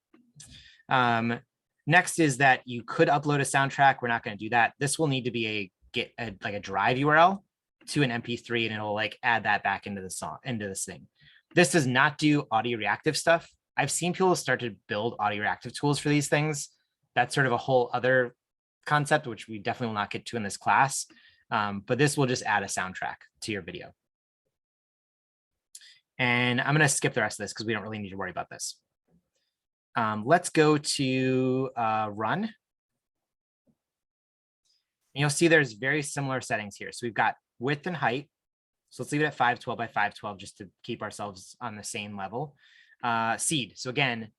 Next is that you could upload a soundtrack. We're not going to do that. This will need to be like a drive URL to an MP3, and it'll like add that back into the song, into this thing. This does not do audio reactive stuff. I've seen people start to build audio reactive tools for these things. That's sort of a whole other concept, which we definitely will not get to in this class. But this will just add a soundtrack to your video. And I'm going to skip the rest of this because we don't really need to worry about this. Let's go to run. And you'll see there's very similar settings here. So we've got width and height. So let's leave it at 512 by 512 just to keep ourselves on the same level. Seed. So again,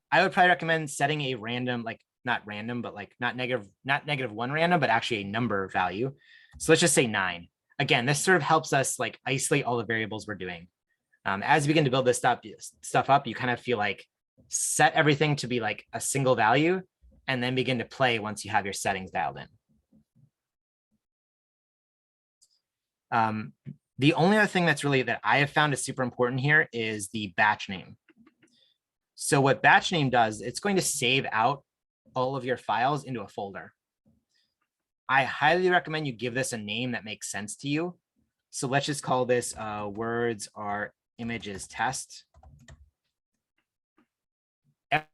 I would probably recommend setting a random, like not random, but like not -1 random, but actually a number value. So let's just say 9. Again, this sort of helps us like isolate all the variables we're doing. As you begin to build this stuff up, you kind of feel like set everything to be like a single value and then begin to play once you have your settings dialed in. The only other thing that's really that I have found is super important here is the batch name. So what batch name does, it's going to save out all of your files into a folder. I highly recommend you give this a name that makes sense to you. So let's just call this words are images test.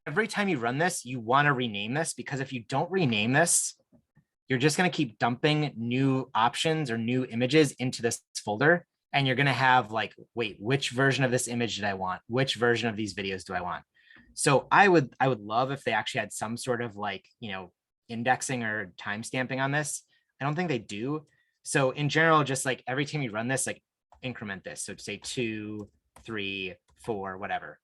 Every time you run this, you want to rename this, because if you don't rename this, you're just going to keep dumping new options or new images into this folder. And you're going to have like, wait, which version of this image did I want? Which version of these videos do I want? So I would love if they actually had some sort of like, indexing or timestamping on this. I don't think they do. So in general, just like every time you run this, like increment this. So say 2, 3, 4, whatever.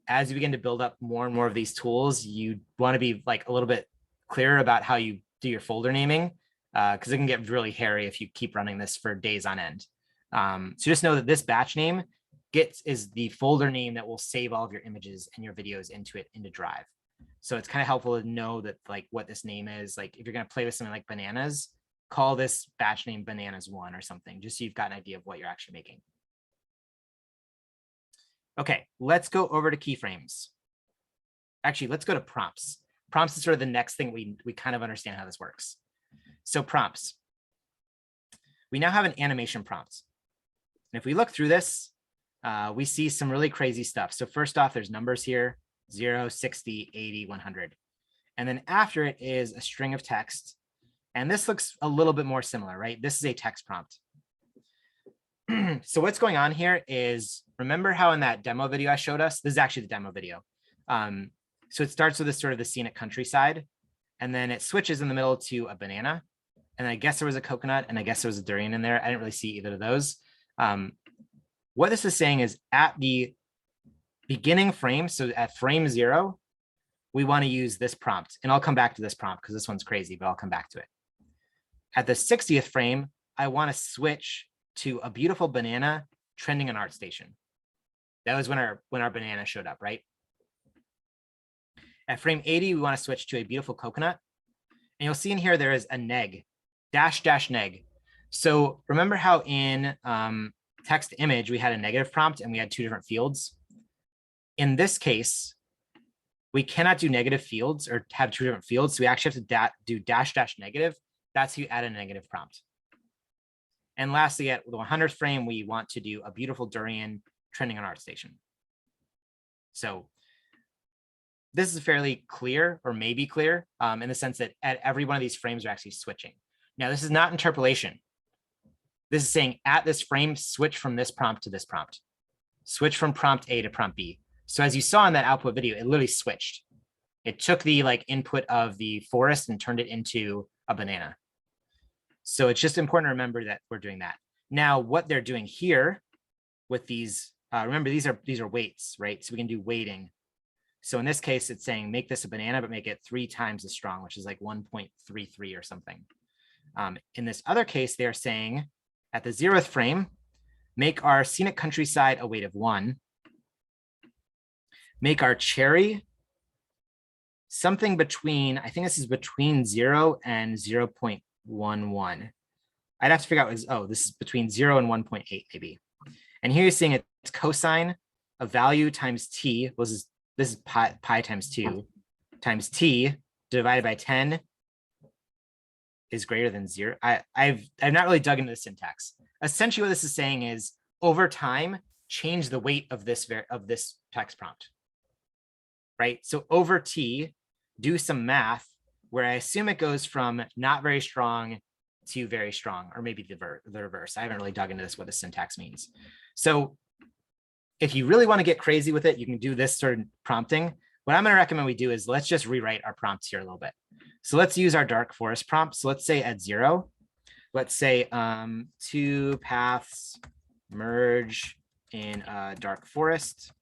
As you begin to build up more and more of these tools, you want to be like a little bit clearer about how you do your folder naming, because it can get really hairy if you keep running this for days on end. So just know that this batch name is the folder name that will save all of your images and your videos into Drive. So it's kind of helpful to know that like what this name is. Like if you're going to play with something like bananas, call this batch name bananas1 or something, just so you've got an idea of what you're actually making. Okay, let's go over to keyframes. Actually, let's go to prompts. Prompts is sort of the next thing we kind of understand how this works. So prompts. We now have an animation prompt. And if we look through this, we see some really crazy stuff. So first off, there's numbers here, 0, 60, 80, 100. And then after it is a string of text. And this looks a little bit more similar, right? This is a text prompt. So what's going on here is, remember how in that demo video I showed us, this is actually the demo video. So it starts with this sort of the scenic countryside, and then it switches in the middle to a banana. And I guess there was a coconut, and I guess there was a durian in there. I didn't really see either of those. What this is saying is at the beginning frame, so at frame 0, we want to use this prompt. And I'll come back to this prompt because this one's crazy, but I'll come back to it. At the 60th frame, I want to switch to a beautiful banana trending on ArtStation. That was when our banana showed up, right? At frame 80, we want to switch to a beautiful coconut. And you'll see in here, there is a neg, -- neg. So remember how in text to image, we had a negative prompt and we had 2 different fields. In this case, we cannot do negative fields or have 2 different fields. So we actually have to do -- negative. That's how you add a negative prompt. And lastly, at the 100th frame, we want to do a beautiful durian trending on ArtStation. So this is fairly clear, or maybe clear, in the sense that at every one of these frames are actually switching. Now, this is not interpolation. This is saying at this frame, switch from this prompt to this prompt. Switch from prompt A to prompt B. So as you saw in that output video, it literally switched. It took the like input of the forest and turned it into a banana. So it's just important to remember that we're doing that. Now, what they're doing here with these, remember these are weights, right? So we can do weighting. So in this case, it's saying make this a banana, but make it 3 times as strong, which is like 1.33 or something. In this other case, they're saying at the 0th frame, make our scenic countryside a weight of 1. Make our cherry something between, I think this is between 0 and 0.11. I'd have to figure out, oh, this is between 0 and 1.8 maybe. And here you're seeing it's cosine of value times t, this is pi times 2 times t divided by 10 is greater than 0. I've not really dug into the syntax. Essentially what this is saying is over time, change the weight of this text prompt, right? So over t, do some math where I assume it goes from not very strong to very strong, or maybe the reverse. I haven't really dug into this, what the syntax means. So if you really want to get crazy with it, you can do this sort of prompting. What I'm going to recommend we do is let's just rewrite our prompts here a little bit. So let's use our dark forest prompt. So let's say at 0, let's say 2 paths merge in a dark forest.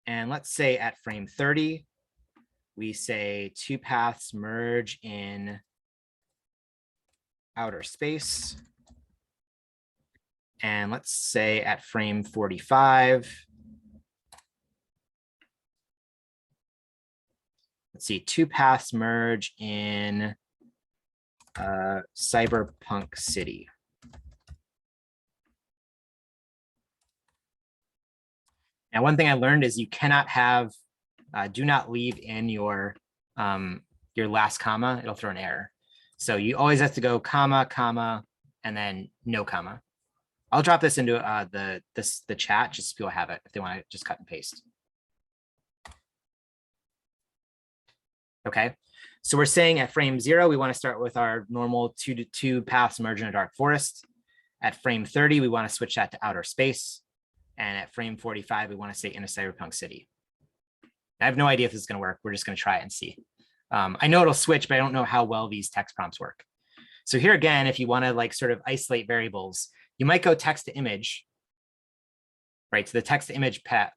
And let's say at frame 30, we say 2 paths merge in outer space. And let's say at frame 45, let's see, 2 paths merge in cyberpunk city. Now, one thing I learned is you cannot have, do not leave in your last comma, it'll throw an error. So you always have to go comma, comma, and then no comma. I'll drop this into the chat just so people have it if they want to just cut and paste. Okay, so we're saying at frame 0, we want to start with our normal 2 paths merge in a dark forest. At frame 30, we want to switch that to outer space. And at frame 45, we want to say in a cyberpunk city. I have no idea if this is going to work. We're just going to try it and see. I know it'll switch, but I don't know how well these text prompts work. So here again, if you want to like sort of isolate variables, you might go text to image, right? So the text to image tab,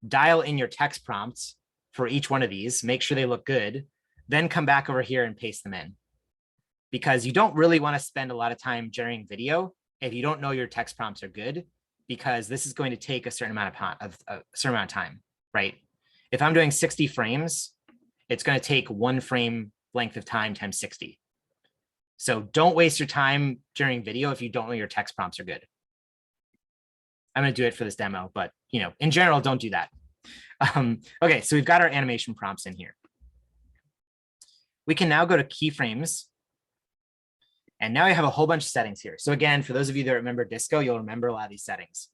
dial in your text prompts for each one of these, make sure they look good, then come back over here and paste them in. Because you don't really want to spend a lot of time generating video if you don't know your text prompts are good, because this is going to take a certain amount of time, right? If I'm doing 60 frames, it's going to take 1 frame length of time times 60. So don't waste your time generating video if you don't know your text prompts are good. I'm going to do it for this demo, but in general, don't do that. Okay, so we've got our animation prompts in here. We can now go to keyframes. And now I have a whole bunch of settings here. So again, for those of you that remember Disco, you'll remember a lot of these settings.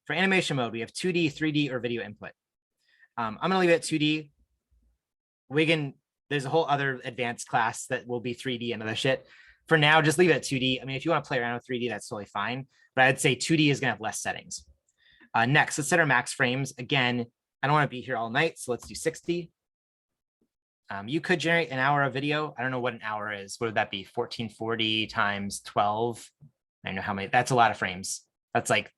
For animation mode, we have 2D, 3D, or video input. I'm going to leave it at 2D. There's a whole other advanced class that will be 3D and other shit. For now, just leave it at 2D. I mean, if you want to play around with 3D, that's totally fine. But I'd say 2D is going to have less settings. Next, let's set our max frames. Again, I don't want to be here all night, so let's do 60. You could generate an hour of video. I don't know what an hour is. What would that be? 1440 times 12. I don't know how many. That's a lot of frames. That's like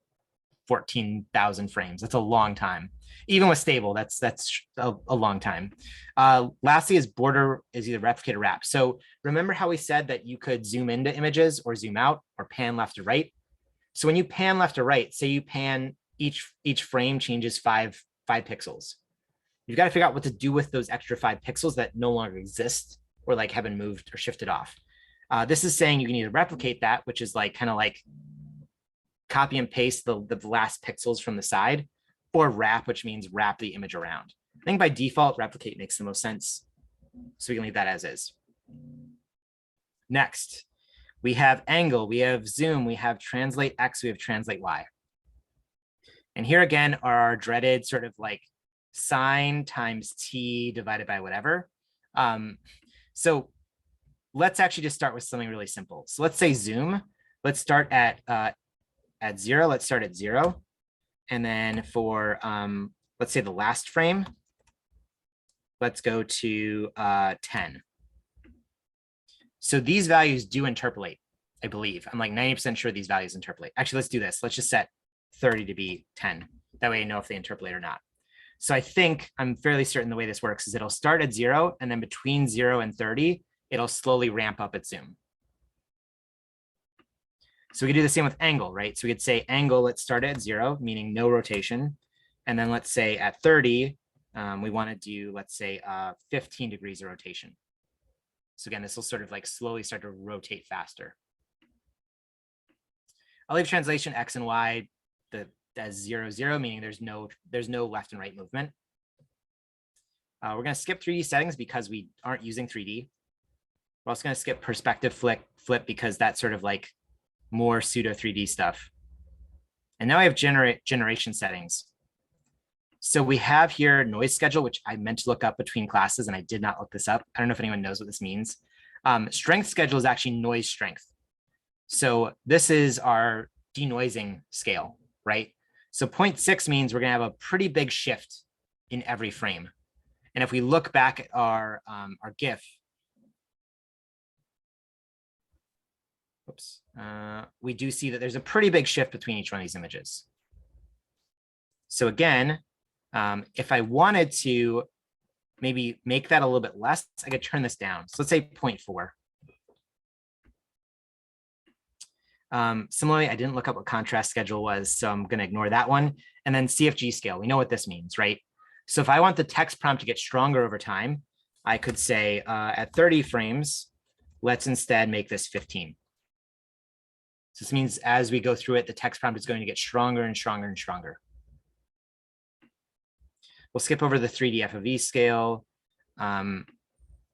14,000 frames. That's a long time. Even with stable, that's a long time. Lastly is border is either replicate or wrap. So remember how we said that you could zoom into images or zoom out or pan left or right. So when you pan left or right, say you pan each frame changes 5 pixels. You've got to figure out what to do with those extra 5 pixels that no longer exist or like have been moved or shifted off. This is saying you can either replicate that, which is like kind of like copy and paste the last pixels from the side, or wrap, which means wrap the image around. I think by default, replicate makes the most sense. So we can leave that as is. Next, we have angle, we have zoom, we have translate X, we have translate Y. And here again are our dreaded sort of like sine times t divided by whatever. So let's actually just start with something really simple. So let's say zoom. Let's start at 0. Let's start at 0. And then for, let's say the last frame, let's go to 10. So these values do interpolate, I believe. I'm like 90% sure these values interpolate. Actually, let's do this. Let's just set 30 to be 10. That way I know if they interpolate or not. So I think I'm fairly certain the way this works is it'll start at 0, and then between 0 and 30, it'll slowly ramp up its zoom. So we could do the same with angle, right? So we could say angle, let's start at 0, meaning no rotation. And then let's say at 30, we want to do, let's say 15 degrees of rotation. So again, this will sort of like slowly start to rotate faster. I'll leave translation X and Y as 0, 0, meaning there's no left and right movement. We're going to skip 3D settings because we aren't using 3D. We're also going to skip perspective flip because that's sort of like more pseudo 3D stuff. And now I have generation settings. So we have here noise schedule, which I meant to look up between classes and I did not look this up. I don't know if anyone knows what this means. Strength schedule is actually noise strength. So this is our denoising scale, right? So 0.6 means we're going to have a pretty big shift in every frame. And if we look back at our GIF, oops, we do see that there's a pretty big shift between each one of these images. So again, if I wanted to maybe make that a little bit less, I could turn this down. So let's say 0.4. Similarly, I didn't look up what contrast schedule was, so I'm going to ignore that one. And then CFG scale, we know what this means, right? So if I want the text prompt to get stronger over time, I could say at 30 frames, let's instead make this 15. So this means as we go through it, the text prompt is going to get stronger and stronger and stronger. We'll skip over the 3D FOV scale.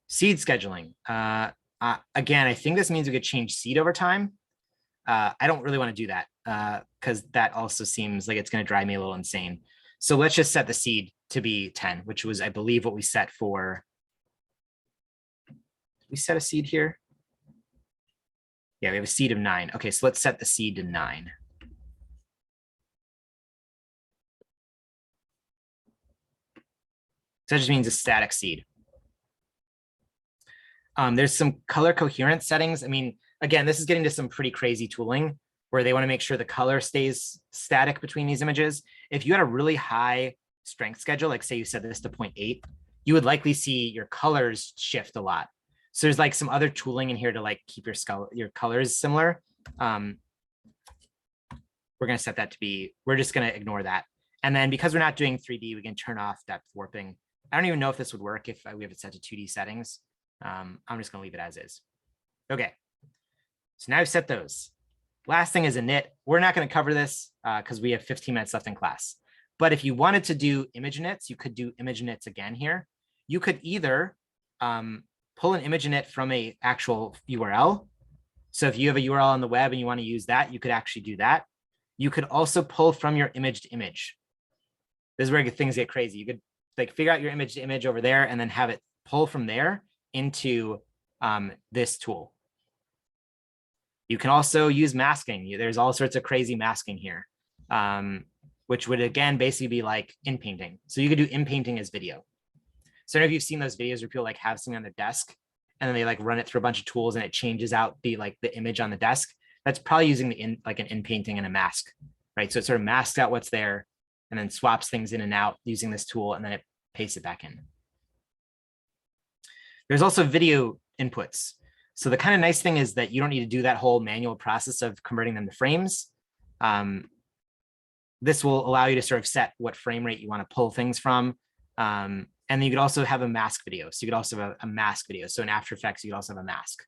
Seed scheduling. Again, I think this means we could change seed over time. I don't really want to do that because that also seems like it's going to drive me a little insane. So let's just set the seed to be 10, which was, I believe, what we set for. We set a seed here. Yeah, we have a seed of 9. Okay, so let's set the seed to 9. So that just means a static seed. There's some color coherence settings. I mean, again, this is getting to some pretty crazy tooling where they want to make sure the color stays static between these images. If you had a really high strength schedule, like say you set this to 0.8, you would likely see your colors shift a lot. So there's like some other tooling in here to like keep your colors similar. We're going to set that to be, we're just going to ignore that. And then because we're not doing 3D, we can turn off depth warping. I don't even know if this would work if we have it set to 2D settings. I'm just going to leave it as is. Okay. So now I've set those. Last thing is init. We're not going to cover this because we have 15 minutes left in class. But if you wanted to do image inits, you could do image inits again here. You could either pull an image init from a actual URL. So if you have a URL on the web and you want to use that, you could actually do that. You could also pull from your image to image. This is where things get crazy. You could like figure out your image to image over there and then have it pull from there into this tool. You can also use masking. There's all sorts of crazy masking here, which would again basically be like inpainting. So you could do inpainting as video. So if you've seen those videos where people like have something on their desk and then they like run it through a bunch of tools and it changes out the image on the desk, that's probably using an inpainting and a mask, right? So it sort of masks out what's there and then swaps things in and out using this tool and then it pastes it back in. There's also video inputs. So the kind of nice thing is that you don't need to do that whole manual process of converting them to frames. This will allow you to sort of set what frame rate you want to pull things from. And then you could also have a mask video. So you could also have a mask video. So in After Effects, you could also have a mask.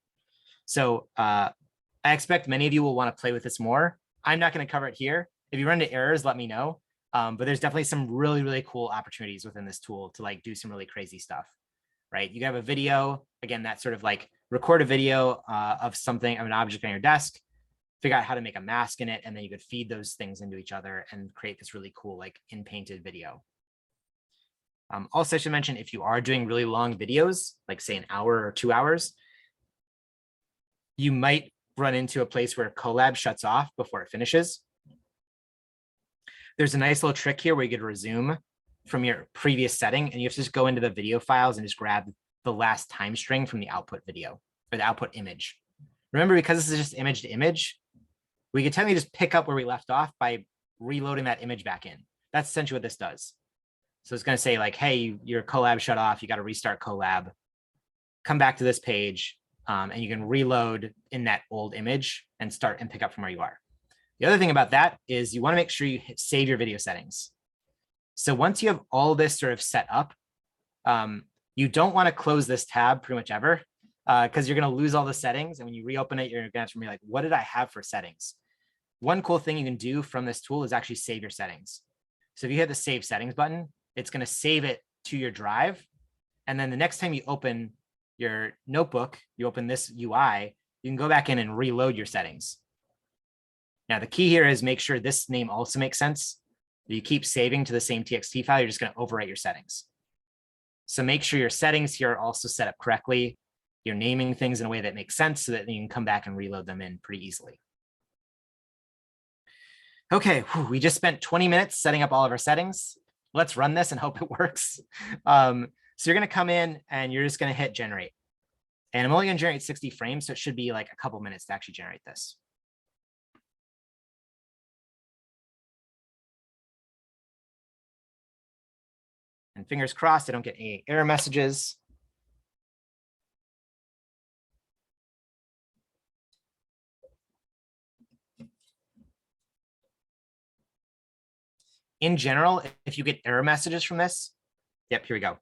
So I expect many of you will want to play with this more. I'm not going to cover it here. If you run into errors, let me know. But there's definitely some really, really cool opportunities within this tool to like do some really crazy stuff, right? You can have a video, again, that sort of like record a video of something, of an object on your desk, figure out how to make a mask in it, and then you could feed those things into each other and create this really cool like in-painted video. Also, I should mention, if you are doing really long videos, like say an hour or 2 hours, you might run into a place where Colab shuts off before it finishes. There's a nice little trick here where you could resume from your previous setting, and you have to just go into the video files and just grab the last time string from the output video or the output image. Remember, because this is just image to image, we could technically just pick up where we left off by reloading that image back in. That's essentially what this does. So it's going to say like, hey, your Colab shut off. You got to restart Colab. Come back to this page, and you can reload in that old image and start and pick up from where you are. The other thing about that is you want to make sure you save your video settings. So once you have all this sort of set up, you don't want to close this tab pretty much ever, because you're going to lose all the settings. And when you reopen it, you're going to have to be like, what did I have for settings? One cool thing you can do from this tool is actually save your settings. So if you hit the save settings button, it's going to save it to your drive. And then the next time you open your notebook, you open this UI, you can go back in and reload your settings. Now, the key here is make sure this name also makes sense. You keep saving to the same TXT file, you're just going to overwrite your settings. So make sure your settings here are also set up correctly. You're naming things in a way that makes sense so that you can come back and reload them in pretty easily. Okay, we just spent 20 minutes setting up all of our settings. Let's run this and hope it works. So you're going to come in and you're just going to hit generate. And I'm only going to generate 60 frames, so it should be like a couple minutes to actually generate this. And fingers crossed, I don't get any error messages. In general, if you get error messages from this, yep, here we go.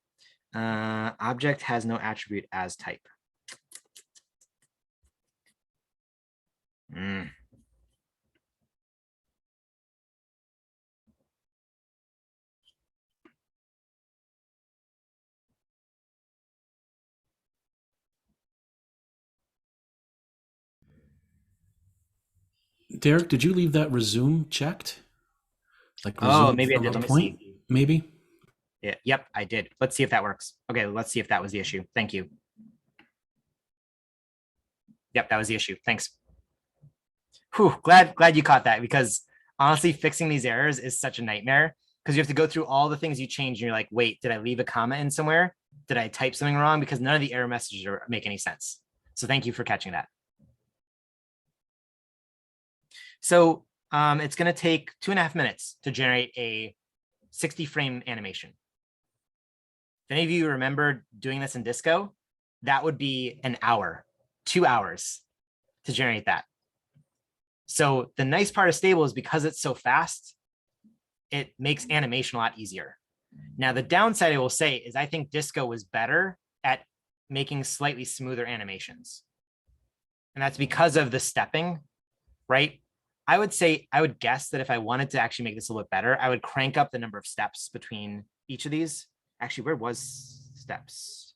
Object has no attribute as type. Derek, did you leave that resume checked? Like Oh, maybe I did. Let me point? see. Maybe. Yeah, yep, I did. Let's see if that works. Okay, let's see if that was the issue. Thank you. Yep, that was the issue. Thanks. Whew, glad you caught that, because honestly, fixing these errors is such a nightmare because you have to go through all the things you changed and you're like, wait, did I leave a comma in somewhere? Did I type something wrong? Because none of the error messages make any sense. So thank you for catching that. So it's going to take 2.5 minutes to generate a 60 frame animation. If any of you remember doing this in Disco, that would be an hour, 2 hours to generate that. So the nice part of Stable is because it's so fast, it makes animation a lot easier. Now, the downside I will say is I think Disco was better at making slightly smoother animations. And that's because of the stepping, right? I would guess that if I wanted to actually make this a little bit better, I would crank up the number of steps between each of these. Actually, where was steps?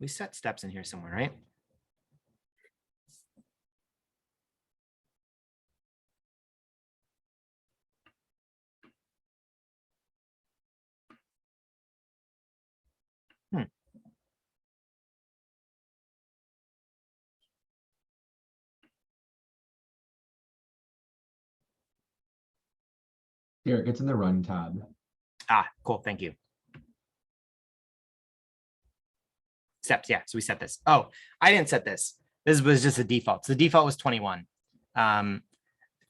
We set steps in here somewhere, right? Derek, it's in the run tab. Ah, cool. Thank you. Steps. Yeah. So we set this. Oh, I didn't set this. This was just a default. So the default was 21. I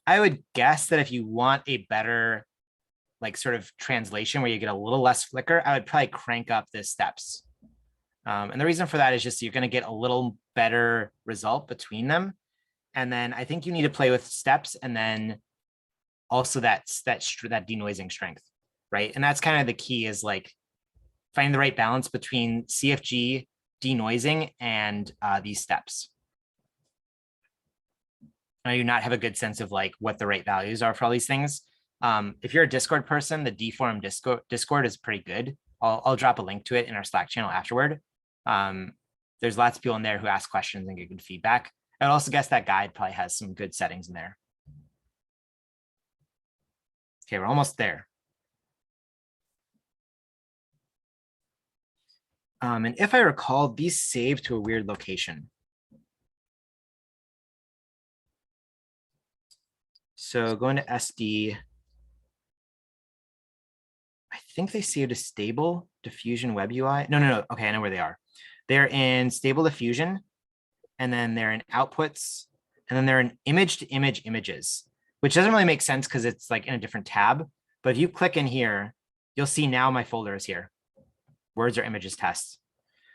would guess that if you want a better, like, sort of translation where you get a little less flicker, I would probably crank up the steps. And the reason for that is just you're going to get a little better result between them. And then I think you need to play with steps and then also that denoising strength, right? And that's kind of the key, is like finding the right balance between CFG, denoising, and these steps. I do not have a good sense of like what the right values are for all these things. If you're a Discord person, the Deforum Discord is pretty good. I'll drop a link to it in our Slack channel afterward. There's lots of people in there who ask questions and get good feedback. I'd also guess that guide probably has some good settings in there. Okay, we're almost there. And if I recall, these save to a weird location. So going to SD, I think they saved a stable diffusion web UI. No. Okay, I know where they are. They're in stable diffusion, and then they're in outputs, and then they're in image to image images, which doesn't really make sense because it's like in a different tab. But if you click in here, you'll see now my folder is here. Words or images tests.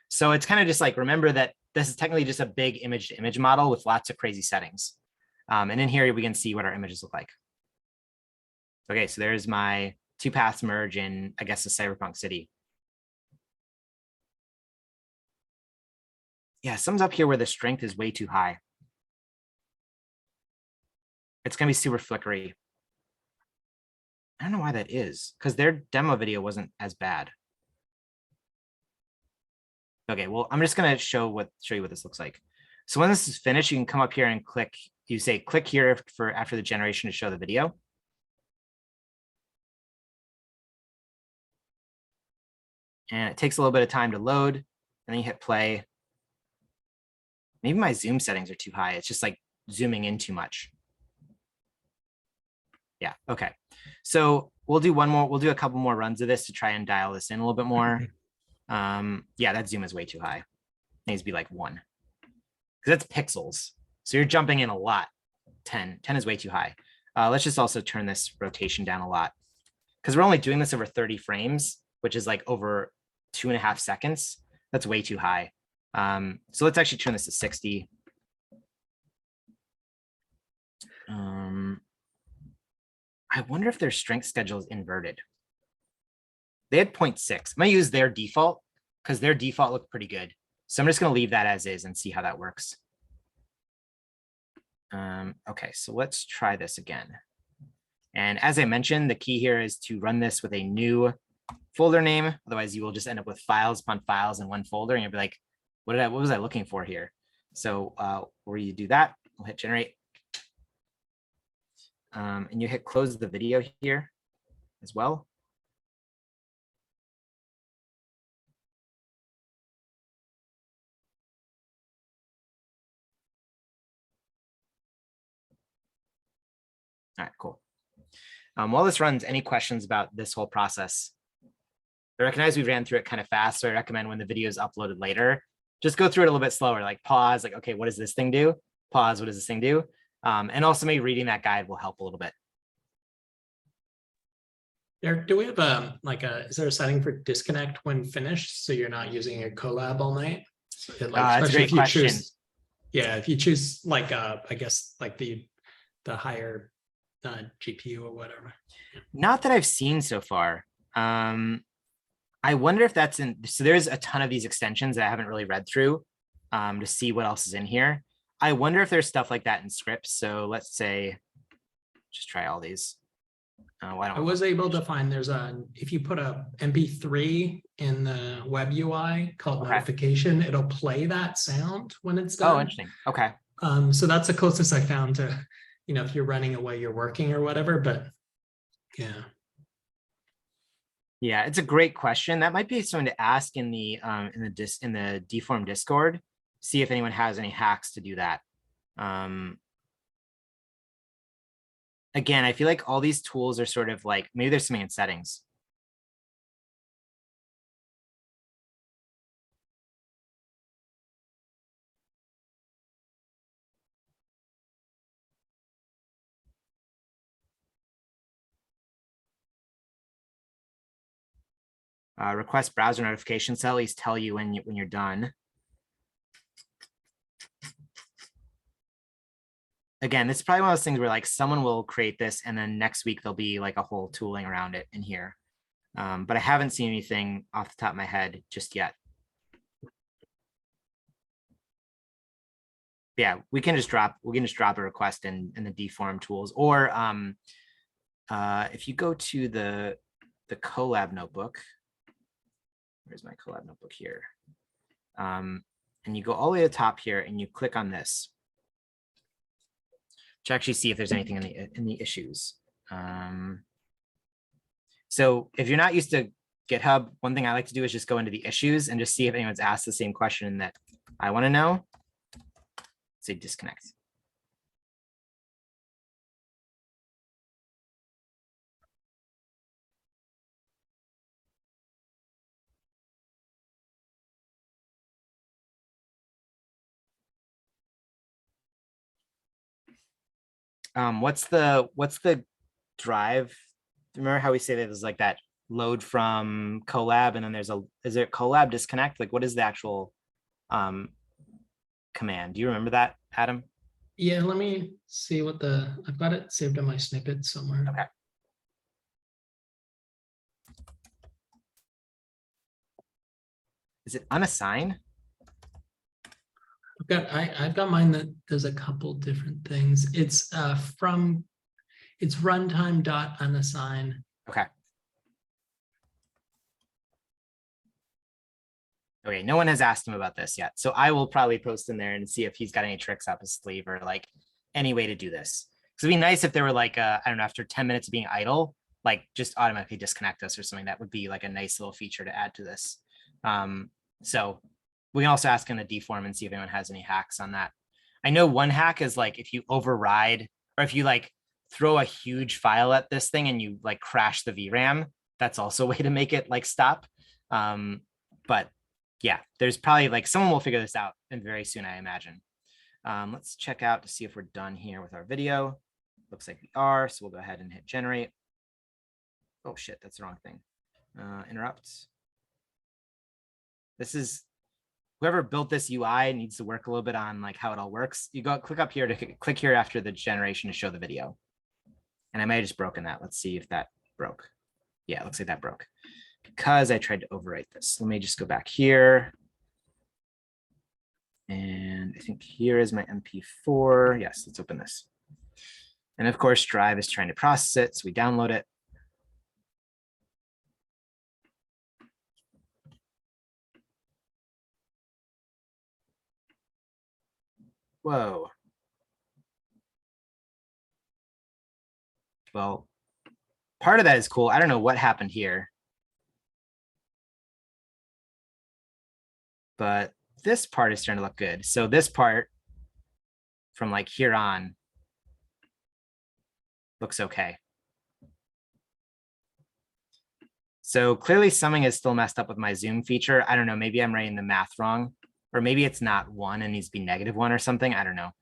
So it's kind of just like, remember that this is technically just a big image to image model with lots of crazy settings. And in here, we can see what our images look like. Okay, so there's my 2 paths merge in, I guess, a cyberpunk city. Yeah, something's up here where the strength is way too high. It's gonna be super flickery. I don't know why that is, because their demo video wasn't as bad. Okay, well, I'm just gonna show you what this looks like. So when this is finished, you can come up here and click. You say click here for after the generation to show the video. And it takes a little bit of time to load, and then you hit play. Maybe my zoom settings are too high. It's just like zooming in too much. Yeah, okay. So we'll do a couple more runs of this to try and dial this in a little bit more. Yeah, that zoom is way too high. It needs to be like 1. Because that's pixels. So you're jumping in a lot. 10 is way too high. Let's just also turn this rotation down a lot. Because we're only doing this over 30 frames, which is like over 2.5 seconds. That's way too high. So let's actually turn this to 60. I wonder if their strength schedule is inverted. They had 0.6. I'm going to use their default because their default looked pretty good. So I'm just going to leave that as is and see how that works. Okay, so let's try this again. And as I mentioned, the key here is to run this with a new folder name. Otherwise, you will just end up with files upon files in one folder, and you'll be like, what was I looking for here? So where you do that, we'll hit generate. And you hit close the video here as well. All right, cool. While this runs, any questions about this whole process? I recognize we ran through it kind of fast, so I recommend when the video is uploaded later, just go through it a little bit slower, like pause, like, okay, what does this thing do? Pause, what does this thing do? And also maybe reading that guide will help a little bit. Eric, do we have is there a setting for disconnect when finished so you're not using a collab all night? That's a great question. If you choose like I guess like the higher GPU or whatever. Not that I've seen so far. I wonder if that's in, so there's a ton of these extensions that I haven't really read through to see what else is in here. I wonder if there's stuff like that in scripts. So let's say, just try all these. I was able to find if you put a MP3 in the web UI called notification, it'll play that sound when it's done. Oh, interesting. Okay. So that's the closest I found to, if you're running away, you're working or whatever, but yeah. Yeah, it's a great question. That might be something to ask in the Deforum Discord. See if anyone has any hacks to do that. Again, I feel like all these tools are sort of like, maybe there's something in settings. Request browser notifications to at least tell you when you're done. Again, this is probably one of those things where like someone will create this and then next week there'll be like a whole tooling around it in here. But I haven't seen anything off the top of my head just yet. Yeah, we can just drop a request in the Deforum tools, or if you go to the collab notebook, where's my collab notebook here? And you go all the way to the top here and you click on this to actually see if there's anything in the issues. So if you're not used to GitHub, one thing I like to do is just go into the issues and just see if anyone's asked the same question that I want to know. Say disconnect. What's the drive? Remember how we say that there's like that load from collab, and then is there collab disconnect? Like what is the actual command? Do you remember that, Adam? Yeah, let me see I've got it saved in my snippet somewhere. Okay. Is it unassign? I've got mine that does a couple different things. It's runtime.unassign. Okay. Okay, no one has asked him about this yet. So I will probably post in there and see if he's got any tricks up his sleeve or like any way to do this. Because it'd be nice if there were like, I don't know, after 10 minutes of being idle, like just automatically disconnect us or something. That would be like a nice little feature to add to this. So we can also ask in the Deforum and see if anyone has any hacks on that. I know one hack is like if you override or if you like throw a huge file at this thing and you like crash the VRAM, that's also a way to make it like stop. But yeah, there's probably like someone will figure this out and very soon, I imagine. Let's check out to see if we're done here with our video. Looks like we are, so we'll go ahead and hit generate. Oh shit, that's the wrong thing. Interrupts. This is whoever built this UI needs to work a little bit on like how it all works. You go click up here to click here after the generation to show the video. And I might have just broken that. Let's see if that broke. Yeah, it looks like that broke because I tried to overwrite this. Let me just go back here. And I think here is my MP4. Yes, let's open this. And of course, Drive is trying to process it. So we download it. Whoa. Well, part of that is cool. I don't know what happened here. But this part is starting to look good. So this part from like here on looks okay. So clearly something is still messed up with my zoom feature. I don't know, maybe I'm writing the math wrong, or maybe it's not 1 and needs to be -1 or something. I don't know.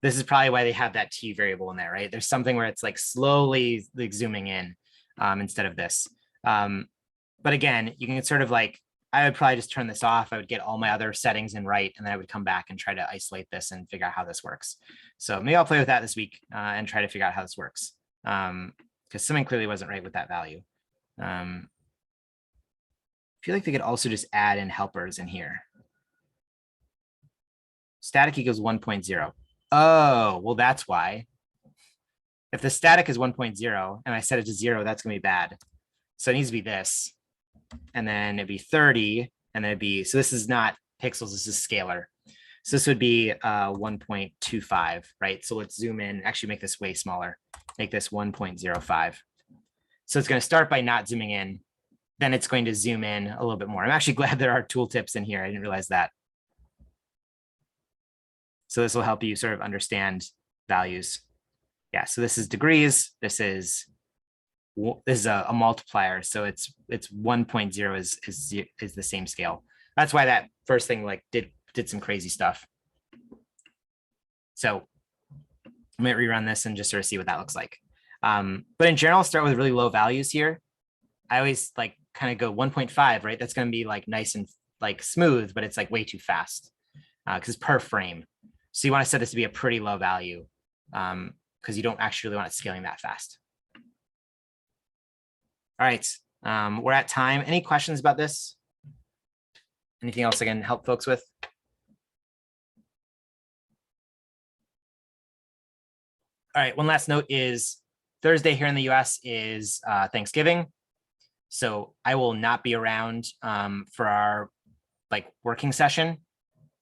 This is probably why they have that T variable in there, right? There's something where it's like slowly like zooming in instead of this. But again, you can sort of like, I would probably just turn this off. I would get all my other settings in right, and then I would come back and try to isolate this and figure out how this works. So maybe I'll play with that this week and try to figure out how this works. Because something clearly wasn't right with that value. I feel like they could also just add in helpers in here. Static equals 1.0. Oh, well, that's why. If the static is 1.0 and I set it to 0, that's going to be bad. So it needs to be this. And then it'd be 30. And then it'd be, so this is not pixels, this is scalar. So this would be 1.25, right? So let's zoom in, actually make this way smaller. Make this 1.05. So it's going to start by not zooming in. Then it's going to zoom in a little bit more. I'm actually glad there are tooltips in here. I didn't realize that. So this will help you sort of understand values. Yeah, so this is degrees. This is a multiplier. So it's 1.0 is the same scale. That's why that first thing like did some crazy stuff. So I might rerun this and just sort of see what that looks like. But in general, start with really low values here. I always like kind of go 1.5, right? That's going to be like nice and like smooth, but it's like way too fast because it's per frame. So you want to set this to be a pretty low value because you don't actually really want it scaling that fast. All right, we're at time. Any questions about this? Anything else I can help folks with? All right, one last note is Thursday here in the US is Thanksgiving. So I will not be around for our like working session.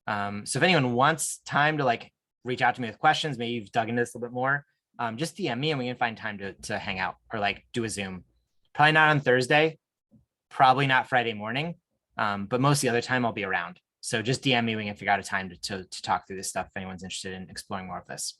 So if anyone wants time to like reach out to me with questions, maybe you've dug into this a little bit more, just DM me and we can find time to hang out or like do a Zoom. Probably not on Thursday, probably not Friday morning, but most of the other time I'll be around. So just DM me, we can figure out a time to talk through this stuff if anyone's interested in exploring more of this.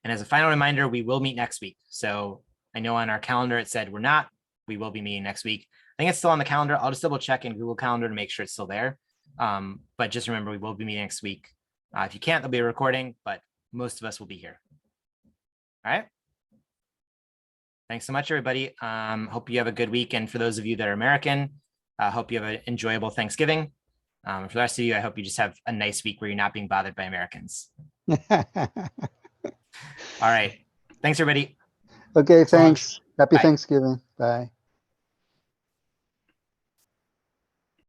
And as a final reminder, we will meet next week. So I know on our calendar it said we're not, we will be meeting next week. I think it's still on the calendar. I'll just double check in Google Calendar to make sure it's still there. But just remember, we will be meeting next week. If you can't, there'll be a recording, but most of us will be here. All right. Thanks so much, everybody. Hope you have a good week. And for those of you that are American, hope you have an enjoyable Thanksgiving. For the rest of you, I hope you just have a nice week where you're not being bothered by Americans. All right. Thanks, everybody. Okay, So much. thanks. Happy Bye. Thanksgiving. Bye.